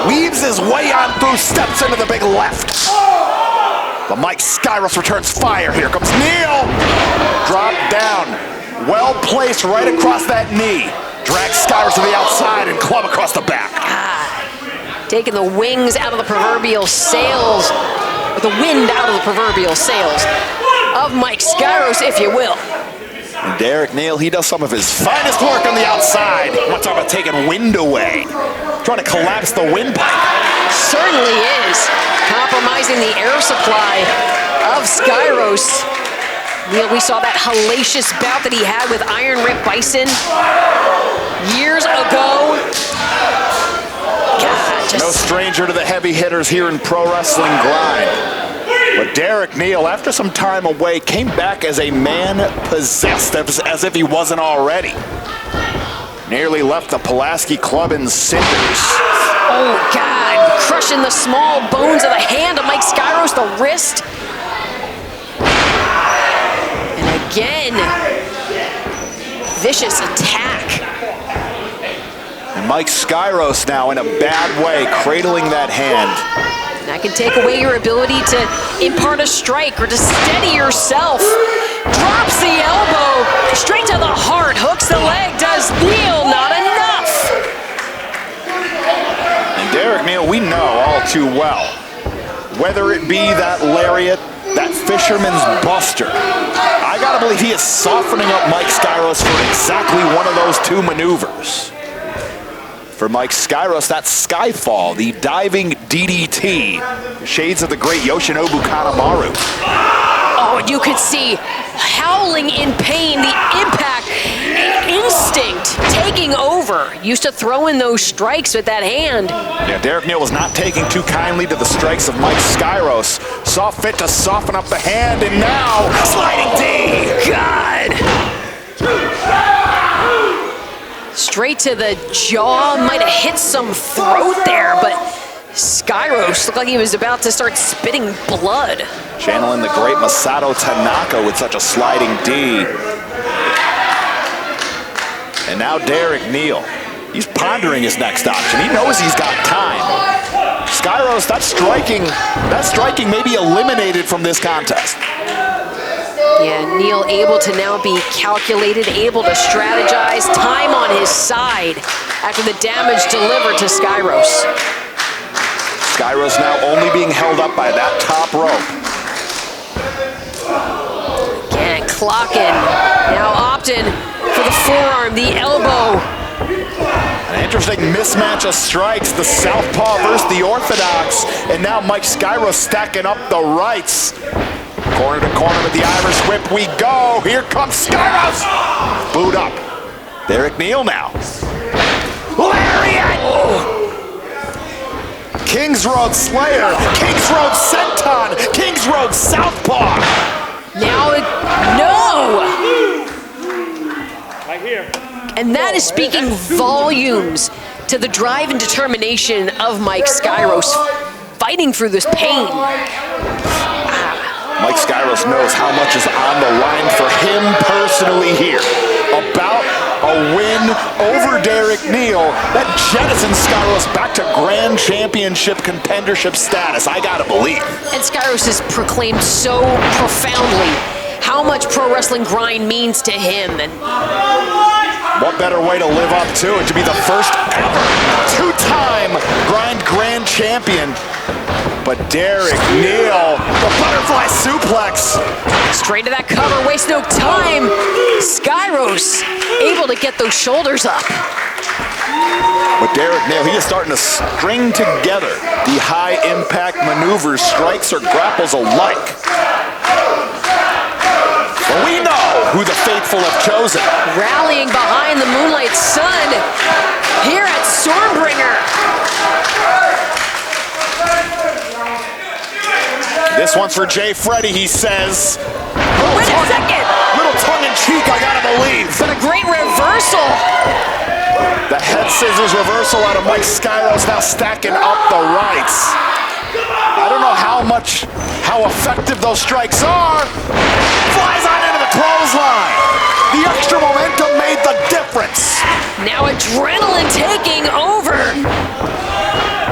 weaves his way on through, steps into the big left. But Mike Skyros returns fire. Here comes Neal. Drop down. Well placed right across that knee. Drags Skyros to the outside and club across the back. Taking the wings out of the proverbial sails, or the wind out of the proverbial sails of Mike Skyros, if you will. And Derek Neal, he does some of his finest work on the outside. I'm talking about taking wind away. Trying to collapse the windpipe. Certainly is. Compromising the air supply of Skyros. We saw that hellacious bout that he had with Iron Rip Bison years ago. God, just... No stranger to the heavy hitters here in pro wrestling grind. But Derek Neal, after some time away, came back as a man possessed, as if he wasn't already. Nearly left the Pulaski Club in cinders. Oh, God. Crushing the small bones of the hand of Mike Skyros, the wrist. And again, vicious attack. And Mike Skyros now in a bad way, cradling that hand. That can take away your ability to impart a strike or to steady yourself. Drops the elbow straight to the heart, hooks the leg, does Neal, not enough. And Derek Neal, we know all too well, whether it be that lariat, that fisherman's buster, I gotta believe he is softening up Mike Skyros for exactly one of those two maneuvers. For Mike Skyros, that's Skyfall, the diving DDT. Shades of the great Yoshinobu Kanemaru. Oh, and you could see howling in pain, the impact, instinct taking over. Used to throwing those strikes with that hand. Yeah, Derek Neal was not taking too kindly to the strikes of Mike Skyros. Saw fit to soften up the hand, and now, sliding D! God! Straight to the jaw, might have hit some throat there, but Skyros looked like he was about to start spitting blood. Channeling the great Masato Tanaka with such a sliding D. And now Derek Neal. He's pondering his next option. He knows he's got time. Skyros, that striking may be eliminated from this contest. Yeah, Neal able to now be calculated, able to strategize, time on his side after the damage delivered to Skyros. Skyros now only being held up by that top rope. Again, clocking. Now opting for the forearm, the elbow. An interesting mismatch of strikes. The southpaw versus the orthodox. And now Mike Skyros stacking up the rights. Corner to corner with the Irish whip we go. Here comes Skyros. Boot up. Derek Neal now. Larry it! Kings Road Slayer, Kings Road Senton, Kings Road Southpaw. Now, no! Right here. And that is speaking volumes to the drive and determination of Mike Skyros, fighting through this pain. Mike Skyros knows how much is on the line for him personally here. About a win over Derek Neal that jettisons Skyros back to Grand Championship contendership status, I gotta believe. And Skyros has proclaimed so profoundly how much pro wrestling grind means to him. And what better way to live up to it, to be the first ever two-time Grand Champion. But Derek Neal, the butterfly suplex. Straight to that cover, waste no time. Skyros able to get those shoulders up. But Derek Neal, he is starting to string together the high-impact maneuvers, strikes or grapples alike. But we know who the faithful have chosen. Rallying behind the Moonlight Sun here at Stormbringer. This one's for Jay Freddy, he says. Wait a second! Little tongue-in-cheek, I gotta believe. But a great reversal. The head scissors reversal out of Mike Skyros, now stacking up the rights. I don't know how effective those strikes are. Flies on into the clothesline. The extra momentum made the difference. Now adrenaline taking over.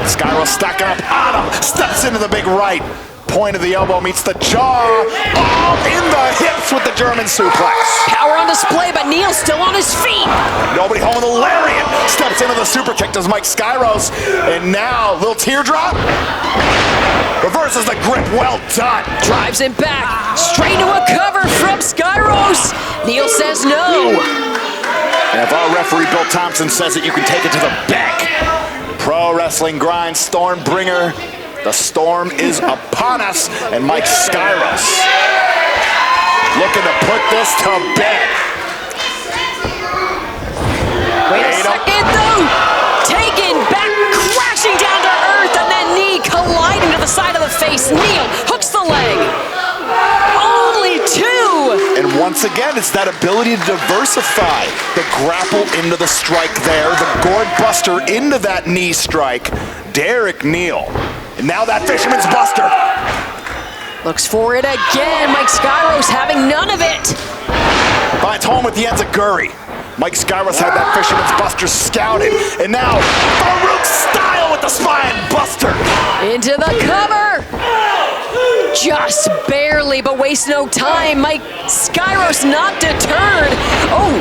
Skyros stacking up on him, steps into the big right. Point of the elbow meets the jaw, all in the hips with the German suplex. Power on display, but Neal's still on his feet. Nobody home with a lariat. Steps into the super kick, does Mike Skyros. And now, little teardrop. Reverses the grip, well done. Drives him back, straight to a cover from Skyros. Neal says no. And if our referee Bill Thompson says it, you can take it to the back. Pro Wrestling Grind, Stormbringer. The storm is upon us, and Mike Skyros looking to put this to bed. Wait a second, though. Taken back, crashing down to earth, and then knee colliding to the side of the face. Neal hooks the leg. Only two. And once again, it's that ability to diversify. The grapple into the strike there, the gourd buster into that knee strike. Derek Neal. And now that Fisherman's Buster. Looks for it again. Mike Skyros having none of it. Finds home with the enziguri. Mike Skyros had that Fisherman's Buster scouted. And now, Farouk style with the spine buster. Into the cover. Just barely, but waste no time. Mike Skyros not deterred. Oh,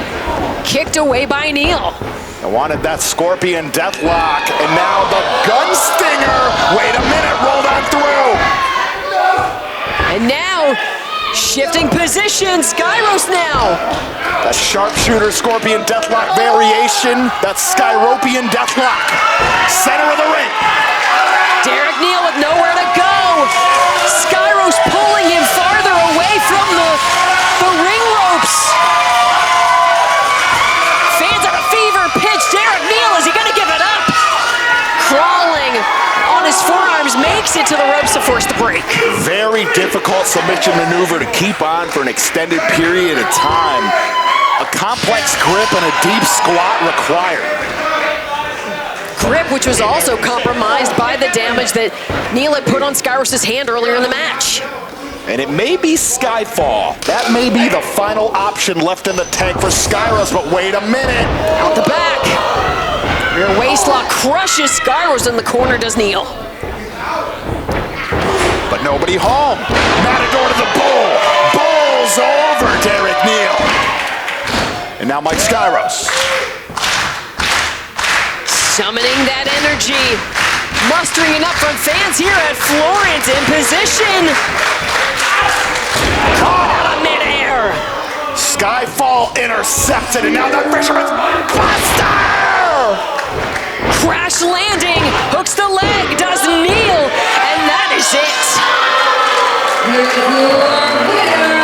kicked away by Neal. I wanted that Scorpion Deathlock, and now the Gunstinger. Wait a minute, rolled on through. And now, shifting position, Skyros now. That sharpshooter Scorpion Deathlock variation, that Skyropian Deathlock. Center of the ring. Derek Neal with nowhere to go. Skyros pulling him farther away from the ring ropes. Fans at a fever pitch. Derek Neal, is he going to give it up? Crawling on his forearms, makes it to the ropes to force the break. Very difficult submission maneuver to keep on for an extended period of time. A complex grip and a deep squat required. Grip, which was also compromised by the damage that Neal had put on Skyros' hand earlier in the match. And it may be Skyfall. That may be the final option left in the tank for Skyros, but wait a minute. Out the back. Rear waistlock crushes Skyros in the corner, does Neal. But nobody home. Matador to the bull. Bull's over Derek Neal. And now Mike Skyros. Summoning that energy. Mustering it up from fans here at Florence in position. Caught out of midair. Skyfall intercepted, and now the Fisherman's Buster! Crash landing, hooks the leg, does Neal, and that is it. Here's your winner,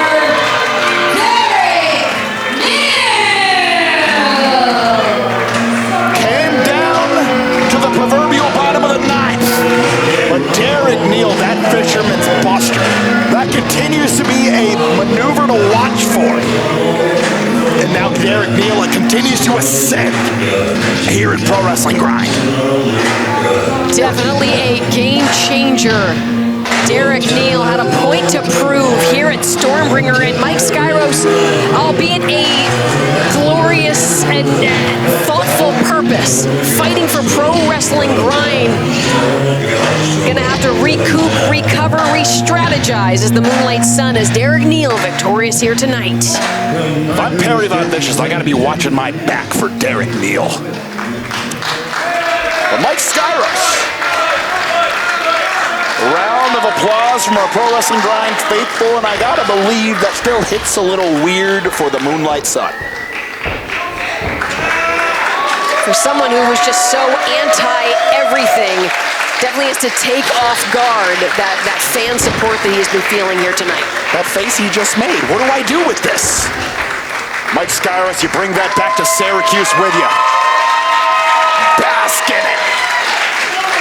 Derek Neal! Came down Derek Neal continues to ascend here in Pro Wrestling Grind. Definitely a game changer. Derek Neal had a point to prove here at Stormbringer, and Mike Skyros, albeit a glorious and thoughtful purpose, fighting for Pro Wrestling Grind. Gonna have to recoup, recover, re-strategize as the Moonlight Sun, as Derek Neal victorious here tonight. If I'm Perry Von Vicious, I gotta be watching my back for Derek Neal. But Mike Skyros. A round of applause from our Pro Wrestling Grind faithful, and I gotta believe that still hits a little weird for the Moonlight Sun. For someone who was just so anti-everything, definitely has to take off guard that fan support that he's been feeling here tonight. That face he just made, what do I do with this? Mike Skyros, you bring that back to Syracuse with you. Bask in it.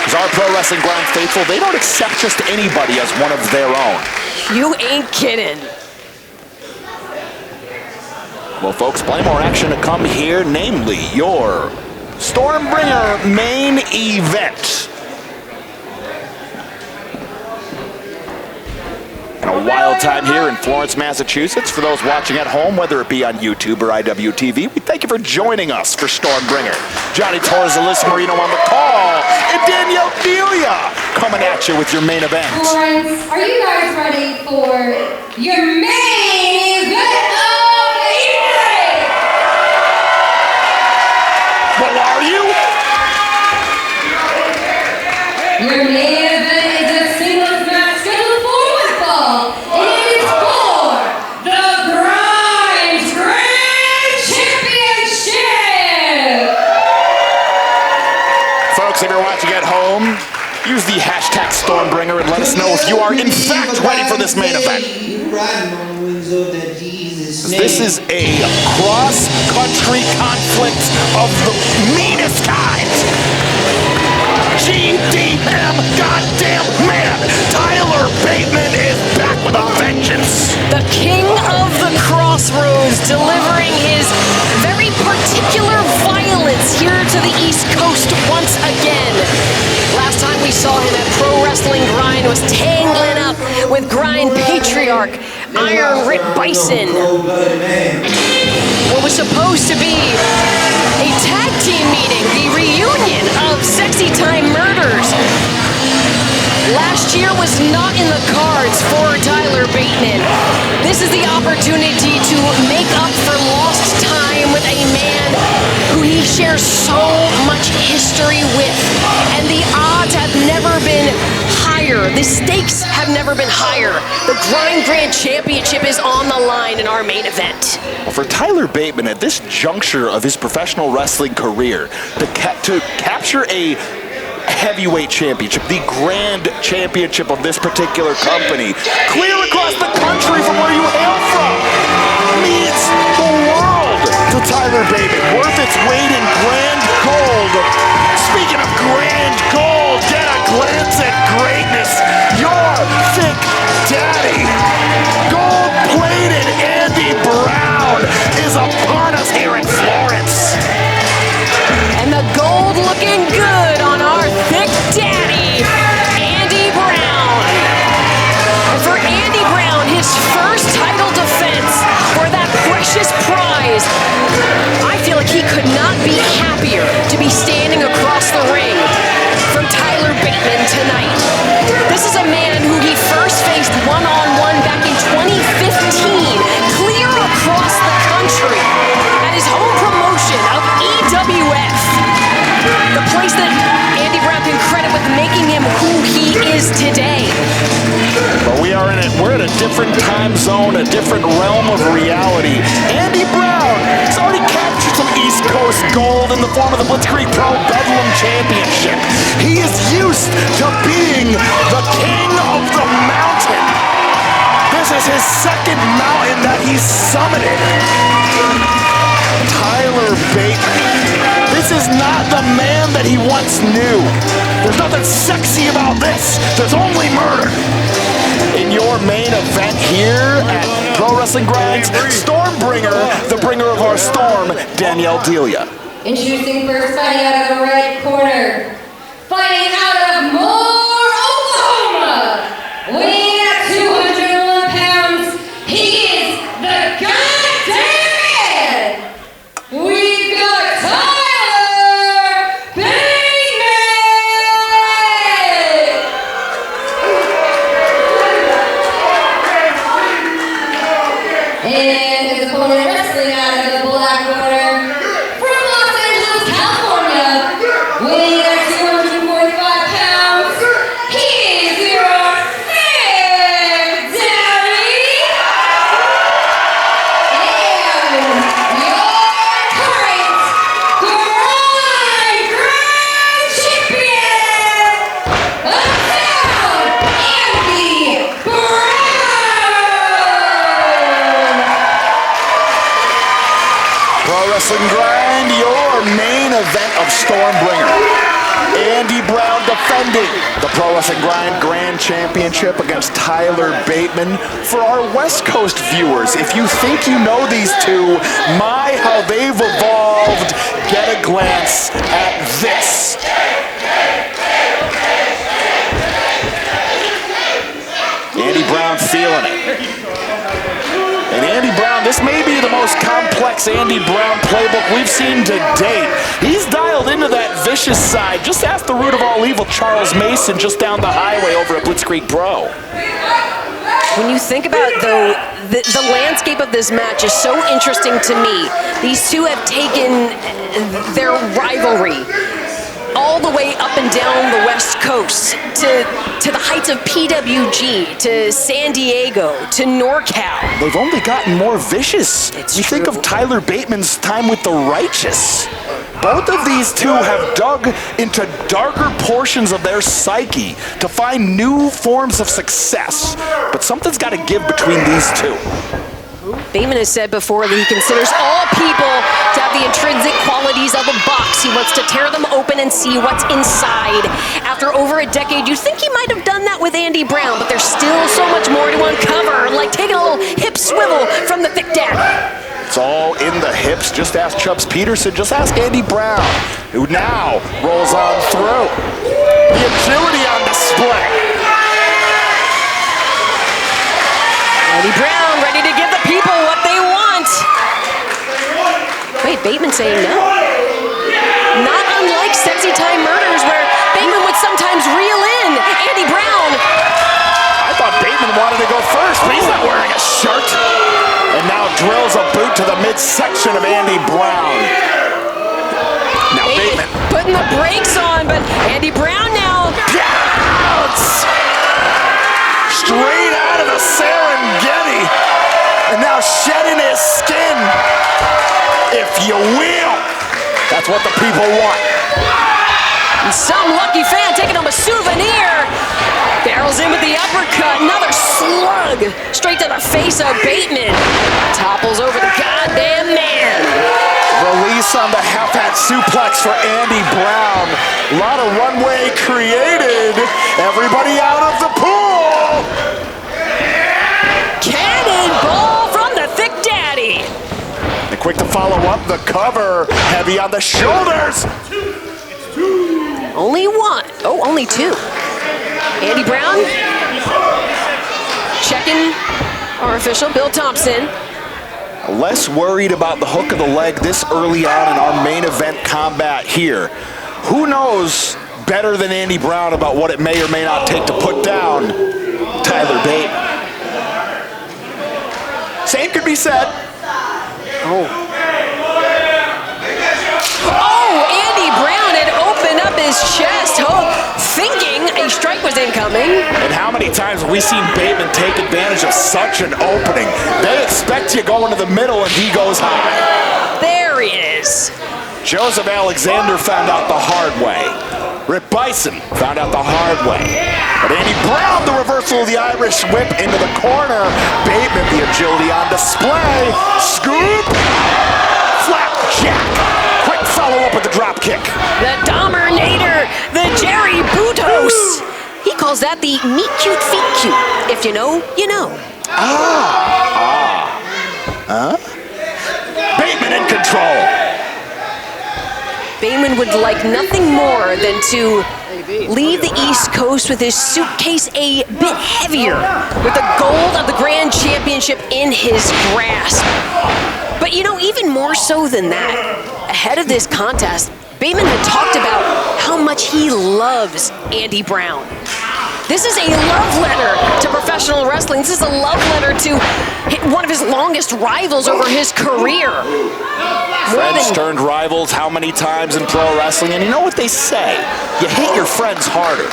Because our Pro Wrestling Grind faithful, they don't accept just anybody as one of their own. You ain't kidding. Well, folks, plenty more action to come here, namely your Stormbringer main event. And a wild time here in Florence, Massachusetts. For those watching at home, whether it be on YouTube or IWTV, we thank you for joining us for Stormbringer. Johnny Torres, Alyssa Marino on the call, and Danielle Delia coming at you with your main event. Florence, are you guys ready for your main event of the evening? Well, are you? Your main event is a singles match scheduled for one fall. And it is for the Grind Grand Championship. Folks, if you're watching at home, use the hashtag Stormbringer and let us know if you are in fact ready for this main event. This is a cross-country conflict of the meanest kind. GDM goddamn man! Tyler Bateman is back with a vengeance! The king of the crossroads, delivering his very particular violence here to the East Coast once again. Last time we saw him at Pro Wrestling Grind was tangling up with Grind Patriarch Iron Rit Bison. What was supposed to be a tag team meeting, the reunion of Sexy Time Murders. Last year was not in the cards for Tyler Bateman. This is the opportunity to make up for lost time with a man who he shares so much history with. And the odds have never been higher. The stakes have never been higher. The Grind Grand Championship is on the line in our main event. Well, for Tyler Bateman, at this juncture of his professional wrestling career, to capture a heavyweight championship, the grand championship of this particular company, clear across the country from where you hail from, means the world to Tyler Bateman, worth its weight in grand gold. Speaking of grand gold, get a glance at greatness. Your thick daddy, gold-plated Andy Brown is upon us here in Florence. And the gold looking good on our thick daddy, Andy Brown. And for Andy Brown, his first title defense for that precious prize, I feel like he could not be happier to be standing across the ring from Tyler Bateman tonight. This is a man who he first faced one-on-one back in 2015, clear across the country at his home promotion of EWF. The place that Andy Brown can credit with making him who he is today. But we're in a different time zone, a different realm of reality. Andy Brown has already captured some East Coast gold in the form of the Blitzkrieg Pro Bedlam Championship. He is used to being the king of the mountain. This is his second mountain that he's summited. Tyler Bateman. This is not the man that he once knew. There's nothing sexy about this. There's only murder. In your main event here at Pro Wrestling Grind's Stormbringer, the bringer of our storm, Danielle Delia. Introducing first, fighting out of the red corner, fighting out of Moore, Oklahoma, weighing at 201 pounds, he is the goddamn man! We've got Tyler Bateman! And his opponent wrestling out of the black corner, from Los Angeles, California, weighing at 245 pounds, he is your Big Daddy! And your current Grand Champion of town, Andy Brown! Pro Wrestling Grind, your main event of Stormbringer. Andy Brown defending the Pro Wrestling Grind Grand Championship against Tyler Bateman. For our West Coast viewers, if you think you know these two, my, how they've evolved, get a glance at this. Andy Brown feeling it. And Andy Brown, this may be the most complex Andy Brown playbook we've seen to date. He's dialed into that vicious side. Just ask the root of all evil, Charles Mason, just down the highway over at Blitzkrieg Pro. When you think about, though, the landscape of this match is so interesting to me. These two have taken their rivalry all the way up and down the West Coast to the heights of PWG, to San Diego, to NorCal. They've only gotten more vicious. It's you true. think of Tyler Bateman's time with the Righteous. Both of these two have dug into darker portions of their psyche to find new forms of success. But something's got to give between these two. Bateman has said before that he considers all people to have the intrinsic qualities of a box. He wants to tear them open and see what's inside. After over a decade, you think he might have done that with Andy Brown, but there's still so much more to uncover, like taking a little hip swivel from the Thiccc Daddy. It's all in the hips. Just ask Chubbs Peterson. Just ask Andy Brown, who now rolls on through. The agility on display. Andy Brown ready to give the people what they want. Wait, Bateman saying no? Not unlike Sexy Time Murders, where Bateman would sometimes reel in Andy Brown. I thought Bateman wanted to go first, but he's not wearing a shirt. And now drills a boot to the midsection of Andy Brown. Now Bateman putting the brakes on, but Andy Brown now. pounce! Straight out of the Serengeti. And now shedding his skin, if you will. That's what the people want. And some lucky fan taking him a souvenir. Barrels in with the uppercut, another slug straight to the face of Bateman. Topples over the goddamn man. Release on the half-hat suplex for Andy Brown. A lot of runway created. Everybody out of the pool. Cannonball from the Thiccc Daddy. And quick to follow up the cover. Heavy on the shoulders. Only one. Oh, only two. Andy Brown checking our official, Bill Thompson. Less worried about the hook of the leg this early on in our main event combat here. Who knows better than Andy Brown about what it may or may not take to put down Tyler Bateman? Same could be said. Andy Brown had opened up his chest, thinking a strike was incoming. And how many times have we seen Bateman take advantage of such an opening? They expect you going to the middle and he goes high. There he is. Joseph Alexander found out the hard way. Rip Bison found out the hard way. But Andy Brown, the reversal of the Irish whip into the corner. Bateman, the agility on display. Scoop. Flapjack. Quick follow-up with the drop kick. The Dominator, the Jerry Butos. He calls that the meet cute, feet cute. If you know, you know. Bateman would like nothing more than to leave the East Coast with his suitcase a bit heavier, with the gold of the Grand Championship in his grasp. But you know, even more so than that, ahead of this contest, Bateman had talked about how much he loves Andy Brown. This is a love letter to professional wrestling. This is a love letter to one of his longest rivals over his career. Friends turned rivals how many times in pro wrestling? And you know what they say? You hate your friends harder.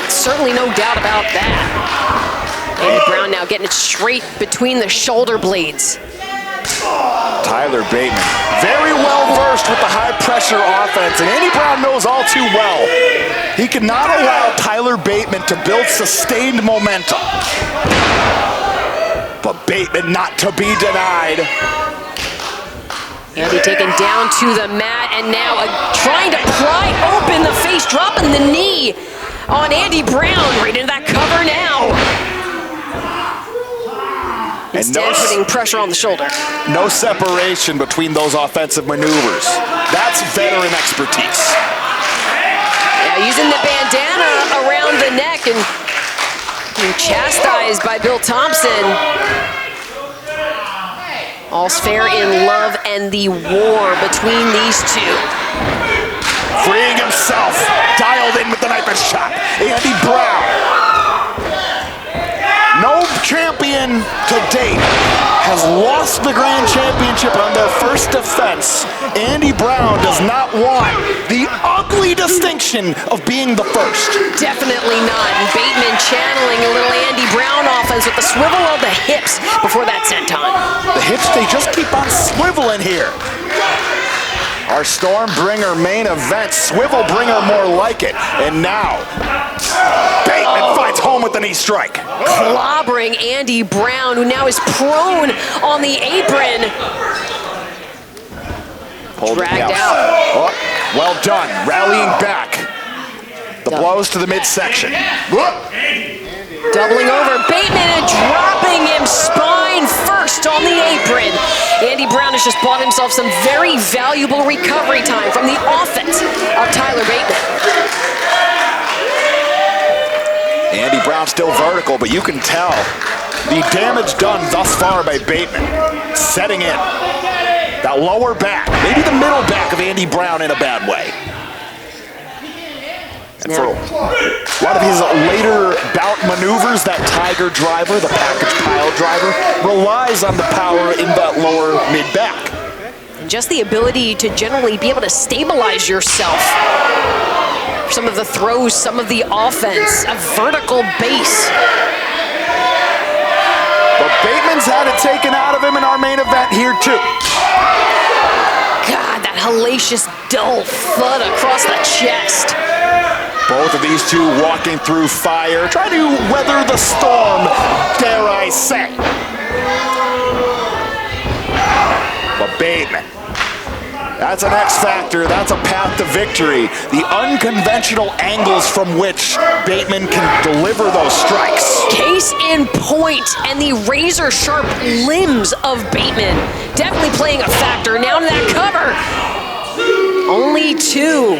Certainly no doubt about that. Andy Brown now getting it straight between the shoulder blades. Tyler Bateman, very well versed with the high pressure offense, and Andy Brown knows all too well. He cannot allow Tyler Bateman to build sustained momentum. But Bateman not to be denied. Andy taken down to the mat, and now trying to pry open the face, dropping the knee on Andy Brown, right into that cover now. Instead, putting pressure on the shoulder. No separation between those offensive maneuvers. That's veteran expertise. Yeah, using the bandana around the neck and being chastised by Bill Thompson. All's fair in love and the war between these two. Freeing himself, dialed in with the knife edge chop. Andy Brown. No champion to date has lost the Grand Championship on their first defense. Andy Brown does not want the ugly distinction of being the first. Definitely not. And Bateman channeling a little Andy Brown offense with the swivel of the hips before that senton. The hips, they just keep on swiveling here. Our Stormbringer main event, Swivelbringer more like it. And now, Bateman finds home with the knee strike. Clobbering Andy Brown, who now is prone on the apron. Dragged out. Oh, well done, rallying back. The blows to the midsection. Doubling over, Bateman and dropping him spine first on the apron. Andy Brown has just bought himself some very valuable recovery time from the offense of Tyler Bateman. Andy Brown still vertical, but you can tell the damage done thus far by Bateman. Setting in. That lower back, maybe the middle back of Andy Brown in a bad way. And for a lot of his later bout maneuvers, that Tiger driver, the package pile driver, relies on the power in that lower mid-back. And just the ability to generally be able to stabilize yourself. Some of the throws, some of the offense, a vertical base. But Bateman's had it taken out of him in our main event here too. God, that hellacious dull thud across the chest. Both of these two walking through fire, trying to weather the storm, dare I say. But Bateman, that's an X factor, that's a path to victory. The unconventional angles from which Bateman can deliver those strikes. Case in point, and the razor sharp limbs of Bateman definitely playing a factor. Now to that cover, only two.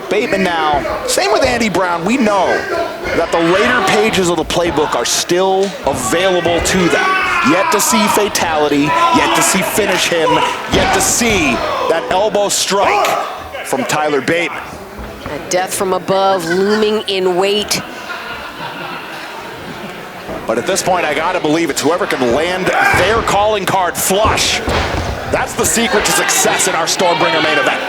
Bateman now, same with Andy Brown, we know that the later pages of the playbook are still available to them. Yet to see fatality, yet to see finish him, yet to see that elbow strike from Tyler Bateman. A death from above looming in wait. But at this point, I gotta believe it's whoever can land their calling card flush. That's the secret to success in our Stormbringer main event.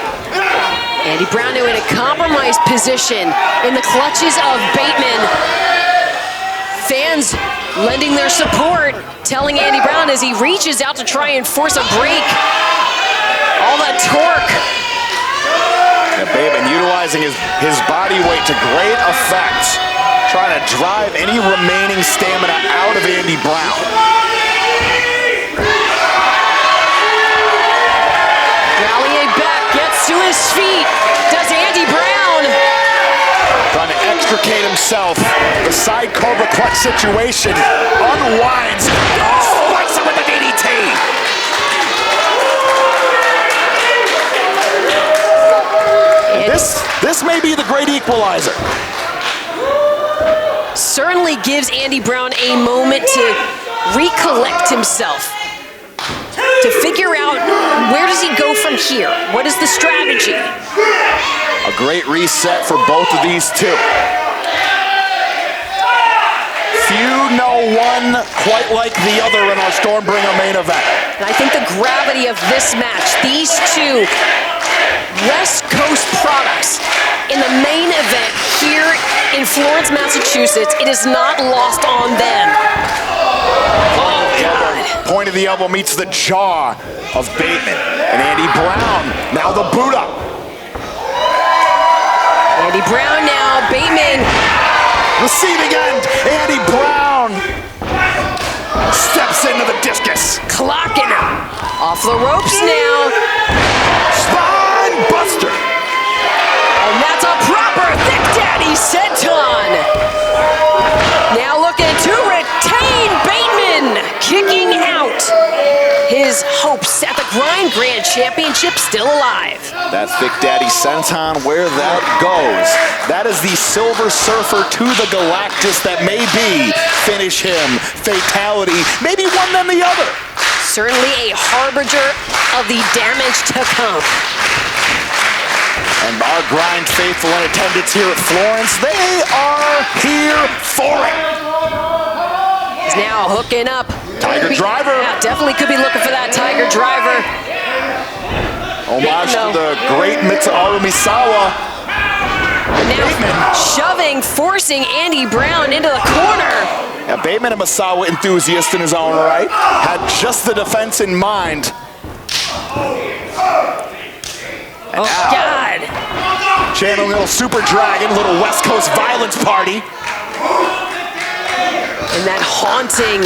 Andy Brown now in a compromised position in the clutches of Bateman. Fans lending their support, telling Andy Brown as he reaches out to try and force a break. All that torque. And Bateman utilizing his body weight to great effect, trying to drive any remaining stamina out of Andy Brown. Rallying back, gets to his feet. Does Andy Brown. Trying to extricate himself. The side Cobra clutch situation. Unwinds. Spikes him with the DDT. this may be the great equalizer. Certainly gives Andy Brown a moment to recollect himself, to figure out where does he go from here? What is the strategy? A great reset for both of these two. Few know one quite like the other in our Stormbringer main event. And I think the gravity of this match, these two West Coast products in the main event here in Florence, Massachusetts, it is not lost on them. Oh, God. Point of the elbow meets the jaw of Bateman. And Andy Brown, now the boot up. Andy Brown now, Bateman. Receiving end, Andy Brown steps into the discus. Clocking him. Off the ropes now. Spine buster. And that's a proper Thick Daddy senton. Now looking to retain Bateman. Kicking out his hopes at the Grind Grand Championship still alive. That Thick Daddy senton, where that goes. That is the Silver Surfer to the Galactus that may be finish him, fatality, maybe one then the other. Certainly a harbinger of the damage to come. And our Grind faithful in attendance here at Florence, they are here for it. He's now hooking up. Tiger Driver. Yeah, definitely could be looking for that Tiger Driver. Homage to the great Mitsuharu Misawa. Now Bateman. shoving, forcing Andy Brown into the corner. Now, Bateman, a Misawa enthusiast in his own right, had just the defense in mind. Oh, God. Channeling a little Super Dragon, little West Coast violence party. And that haunting,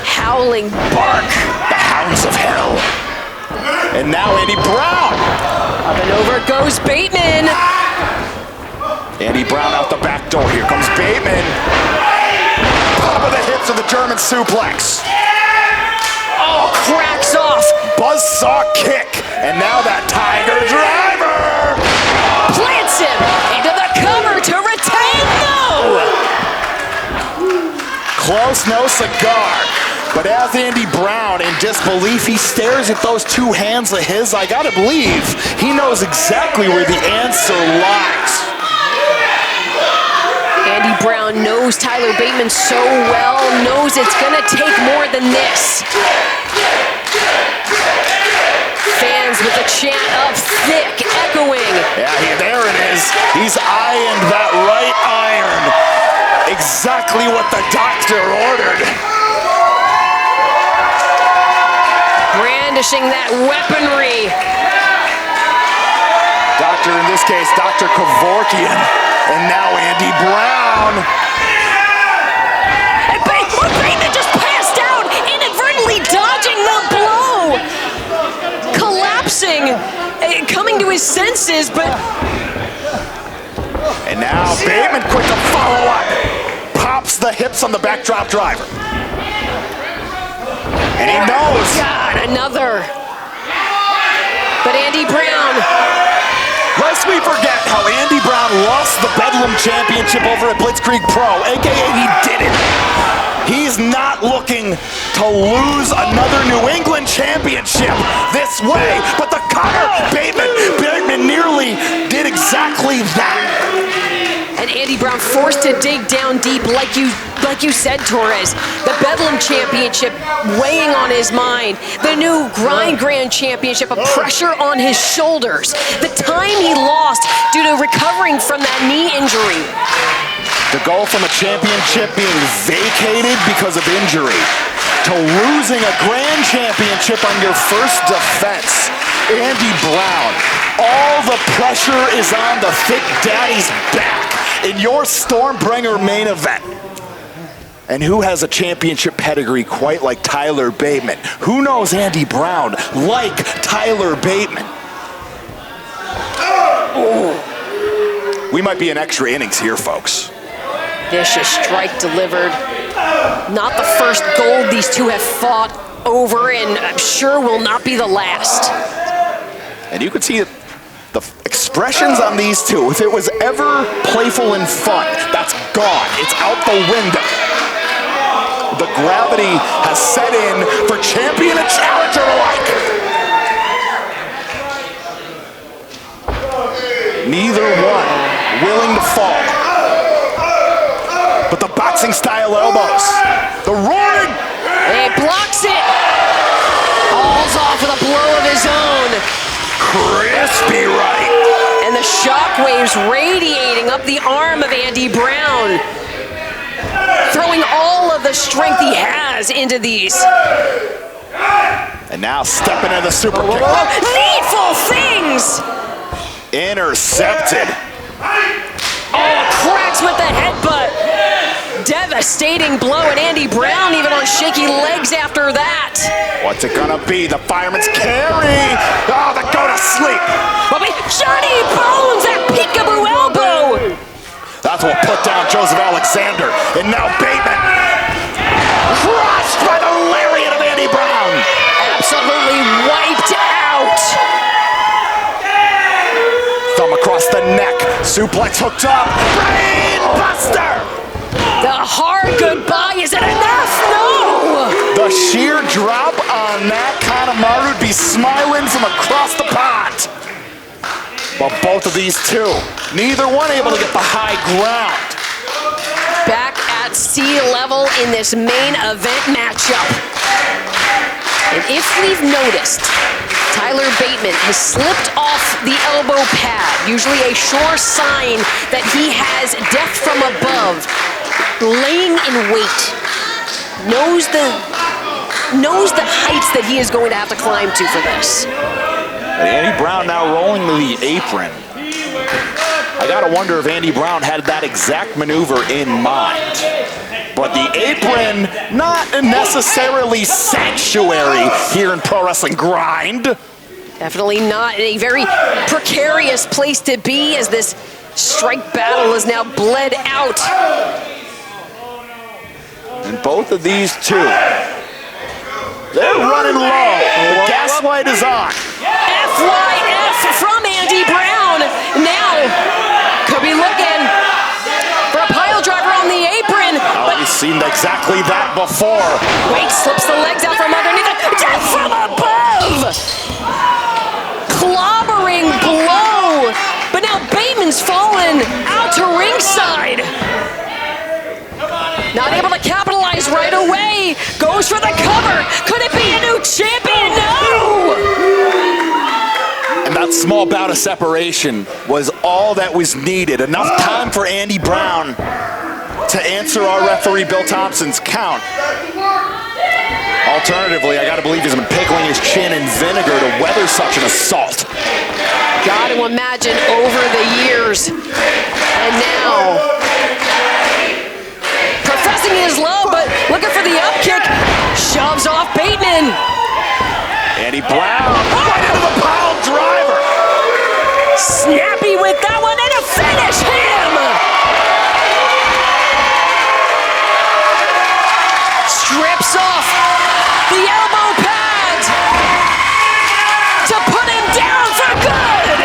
howling bark. The hounds of hell. And now Andy Brown. Up and over goes Bateman. Andy Brown out the back door. Here comes Bateman. Top of the hips of the German suplex. Oh, cracks off. Buzzsaw kick. And now that Tiger Driver. Plants him into the cover to retain. No! Close, no cigar. But as Andy Brown, in disbelief, he stares at those two hands of his. I gotta believe he knows exactly where the answer lies. Andy Brown knows Tyler Bateman so well, knows it's gonna take more than this. Fans with a chant of Thick echoing. Yeah, there it is. He's eyeing that right iron. Exactly what the doctor ordered. Brandishing that weaponry. Doctor, in this case, Dr. Kevorkian. And now Andy Brown. And Bateman just passed out, inadvertently dodging the blow. Collapsing, coming to his senses, but... And now Bateman quick to follow up. Pops the hips on the backdrop driver. And he knows. God, another. But Andy Brown. Lest we forget how Andy Brown lost the Bedlam Championship over at Blitzkrieg Pro, aka he didn't. He's not looking to lose another New England championship this way, but the cutter, Bateman nearly did exactly that. And Andy Brown forced to dig down deep, like you said, Torres. The Bedlam Championship weighing on his mind. The new Grind Grand Championship, a pressure on his shoulders. The time he lost due to recovering from that knee injury. To go from a championship being vacated because of injury to losing a grand championship on your first defense. Andy Brown, all the pressure is on the Thick Daddy's back in your Stormbringer main event. And who has a championship pedigree quite like Tyler Bateman? Who knows Andy Brown like Tyler Bateman? Ooh. We might be in extra innings here, folks. Vicious strike delivered. Not the first gold these two have fought over, and I'm sure will not be the last. And you can see the expressions on these two, if it was ever playful and fun, that's gone. It's out the window. The gravity has set in for champion and challenger alike. Neither one willing to fall. But the boxing style elbows, the roaring. He blocks it. Falls off with a blow of his own. Crispy right. And the shockwaves radiating up the arm of Andy Brown. Throwing all of the strength he has into these. And now stepping into the super kick. Needful things! Intercepted. Oh, cracks with the headbutt. Devastating blow, and Andy Brown even on shaky legs after that. What's it gonna be? The fireman's carry. Oh, the go to sleep. Johnny Bones, that peekaboo elbow. That's what put down Joeseph Alexander. And now Bateman. Crushed by the lariat of Andy Brown. Absolutely wiped out. Thumb across the neck. Suplex hooked up. Brain buster. The hard goodbye, is it enough? No! The sheer drop on that kind of mark would be smiling from across the pond. But both of these two, neither one able to get the high ground. Back at sea level in this main event matchup. And if we've noticed, Tyler Bateman has slipped off the elbow pad, usually a sure sign that he has death from above. Laying in wait, knows the heights that he is going to have to climb to for this. And Andy Brown now rolling to the apron. I gotta wonder if Andy Brown had that exact maneuver in mind. But the apron, not necessarily sanctuary here in Pro Wrestling Grind. Definitely not a very precarious place to be as this strike battle is now bled out. And both of these two, they're running low. The gaslight is on. FYF from Andy Brown. Now, could be looking for a pile driver on the apron. Oh, he's seen exactly that before. Wait, slips the legs out from underneath it. Death from above. Clobbering blow. But now Bateman's fallen out to ringside. Not able to capitalize right away. Goes for the cover. Could it be a new champion? No! And that small bout of separation was all that was needed. Enough time for Andy Brown to answer our referee Bill Thompson's count. Alternatively, I gotta believe he's been pickling his chin in vinegar to weather such an assault. Gotta imagine over the years. And now, professing his love, but looking for the up kick, shoves off Bateman. Andy Brown right into the pile driver. Snappy with that one and to finish him. Strips off the elbow pads to put him down for good.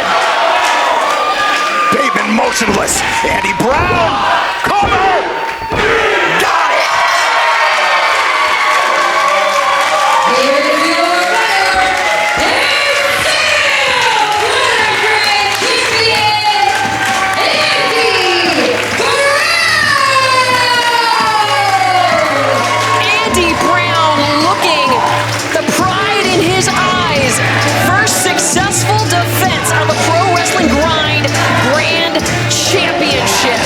Bateman motionless. Andy Brown, cover. Got it. Andy Brown looking the pride in his eyes. First successful defense of the Pro Wrestling Grind Grand Championship.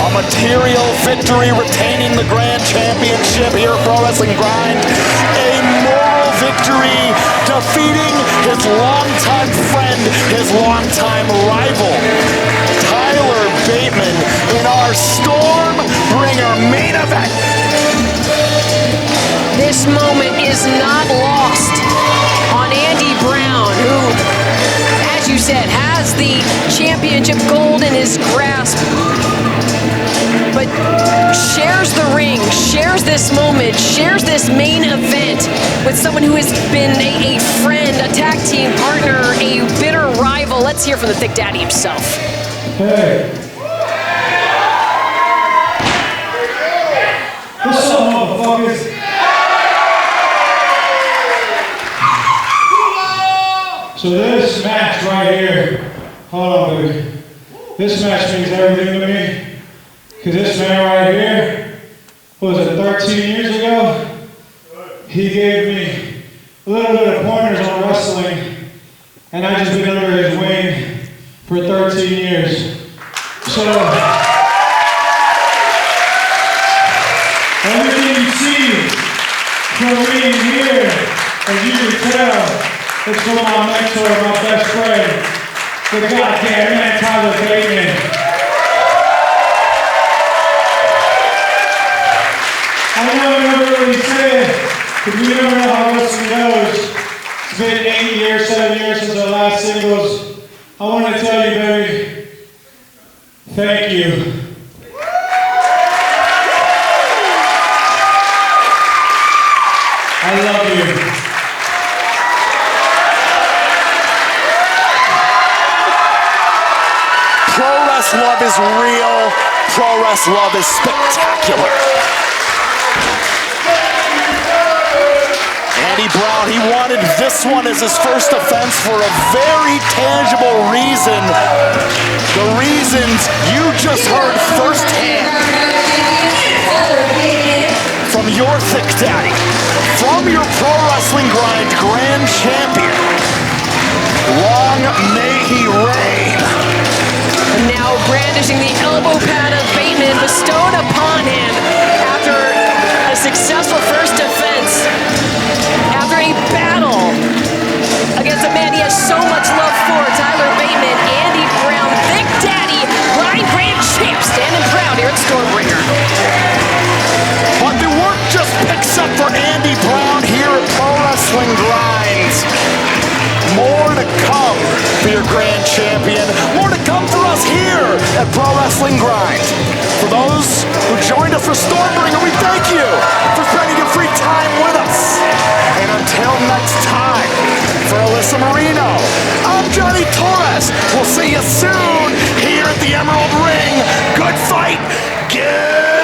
A material victory, retaining the Grand Championship here at Pro Wrestling Grind. A moral victory, defeating his longtime friend, his longtime rival, Tyler Bateman, in our Stormbringer main event. This moment is not lost on Andy Brown, who, as you said, has the championship gold in his grasp, but shares the ring, shares this moment, shares this main event with someone who has been a friend, a tag team partner, a bitter rival. Let's hear from the Thick Daddy himself. Hey. What's up, motherfuckers? So this match right here, hold on, baby. This match means everything to me. Because this man right here, what was it, 13 years ago? He gave me a little bit of pointers on wrestling, and I just been under his wing for 13 years. So, everything you see from me here, as you can tell, it's from my mentor, my best friend, the goddamn man, Bateman. I know I never really said, because we never know how wrestling goes. It's been 8 years, 7 years since our last singles. I want to tell you, baby, thank you. I love you. Pro Wrest love is real. Pro Wrest love is spectacular. Andy Brown, he wanted this one as his first offense for a very tangible reason. The reasons you just heard firsthand from your Thick Daddy, from your Pro Wrestling Grind Grand Champion. Long may he reign. And now brandishing the elbow pad of Bateman bestowed upon him after a successful first defense. After a battle against a man he has so much love for, Tyler Bateman, Andy Brown, Thick Daddy, Grind Grand Champ, standing proud here at Stormbringer. But the work just picks up for Andy Brown here at Pro Wrestling Grind. More to come for your Grand Champion. More to come for us here at Pro Wrestling Grind. For those who joined us for Stormbringer, we thank you for spending your free time with us. And until next time, for Alyssa Marino, I'm Johnny Torres. We'll see you soon here at the Emerald Ring. Good fight. Good.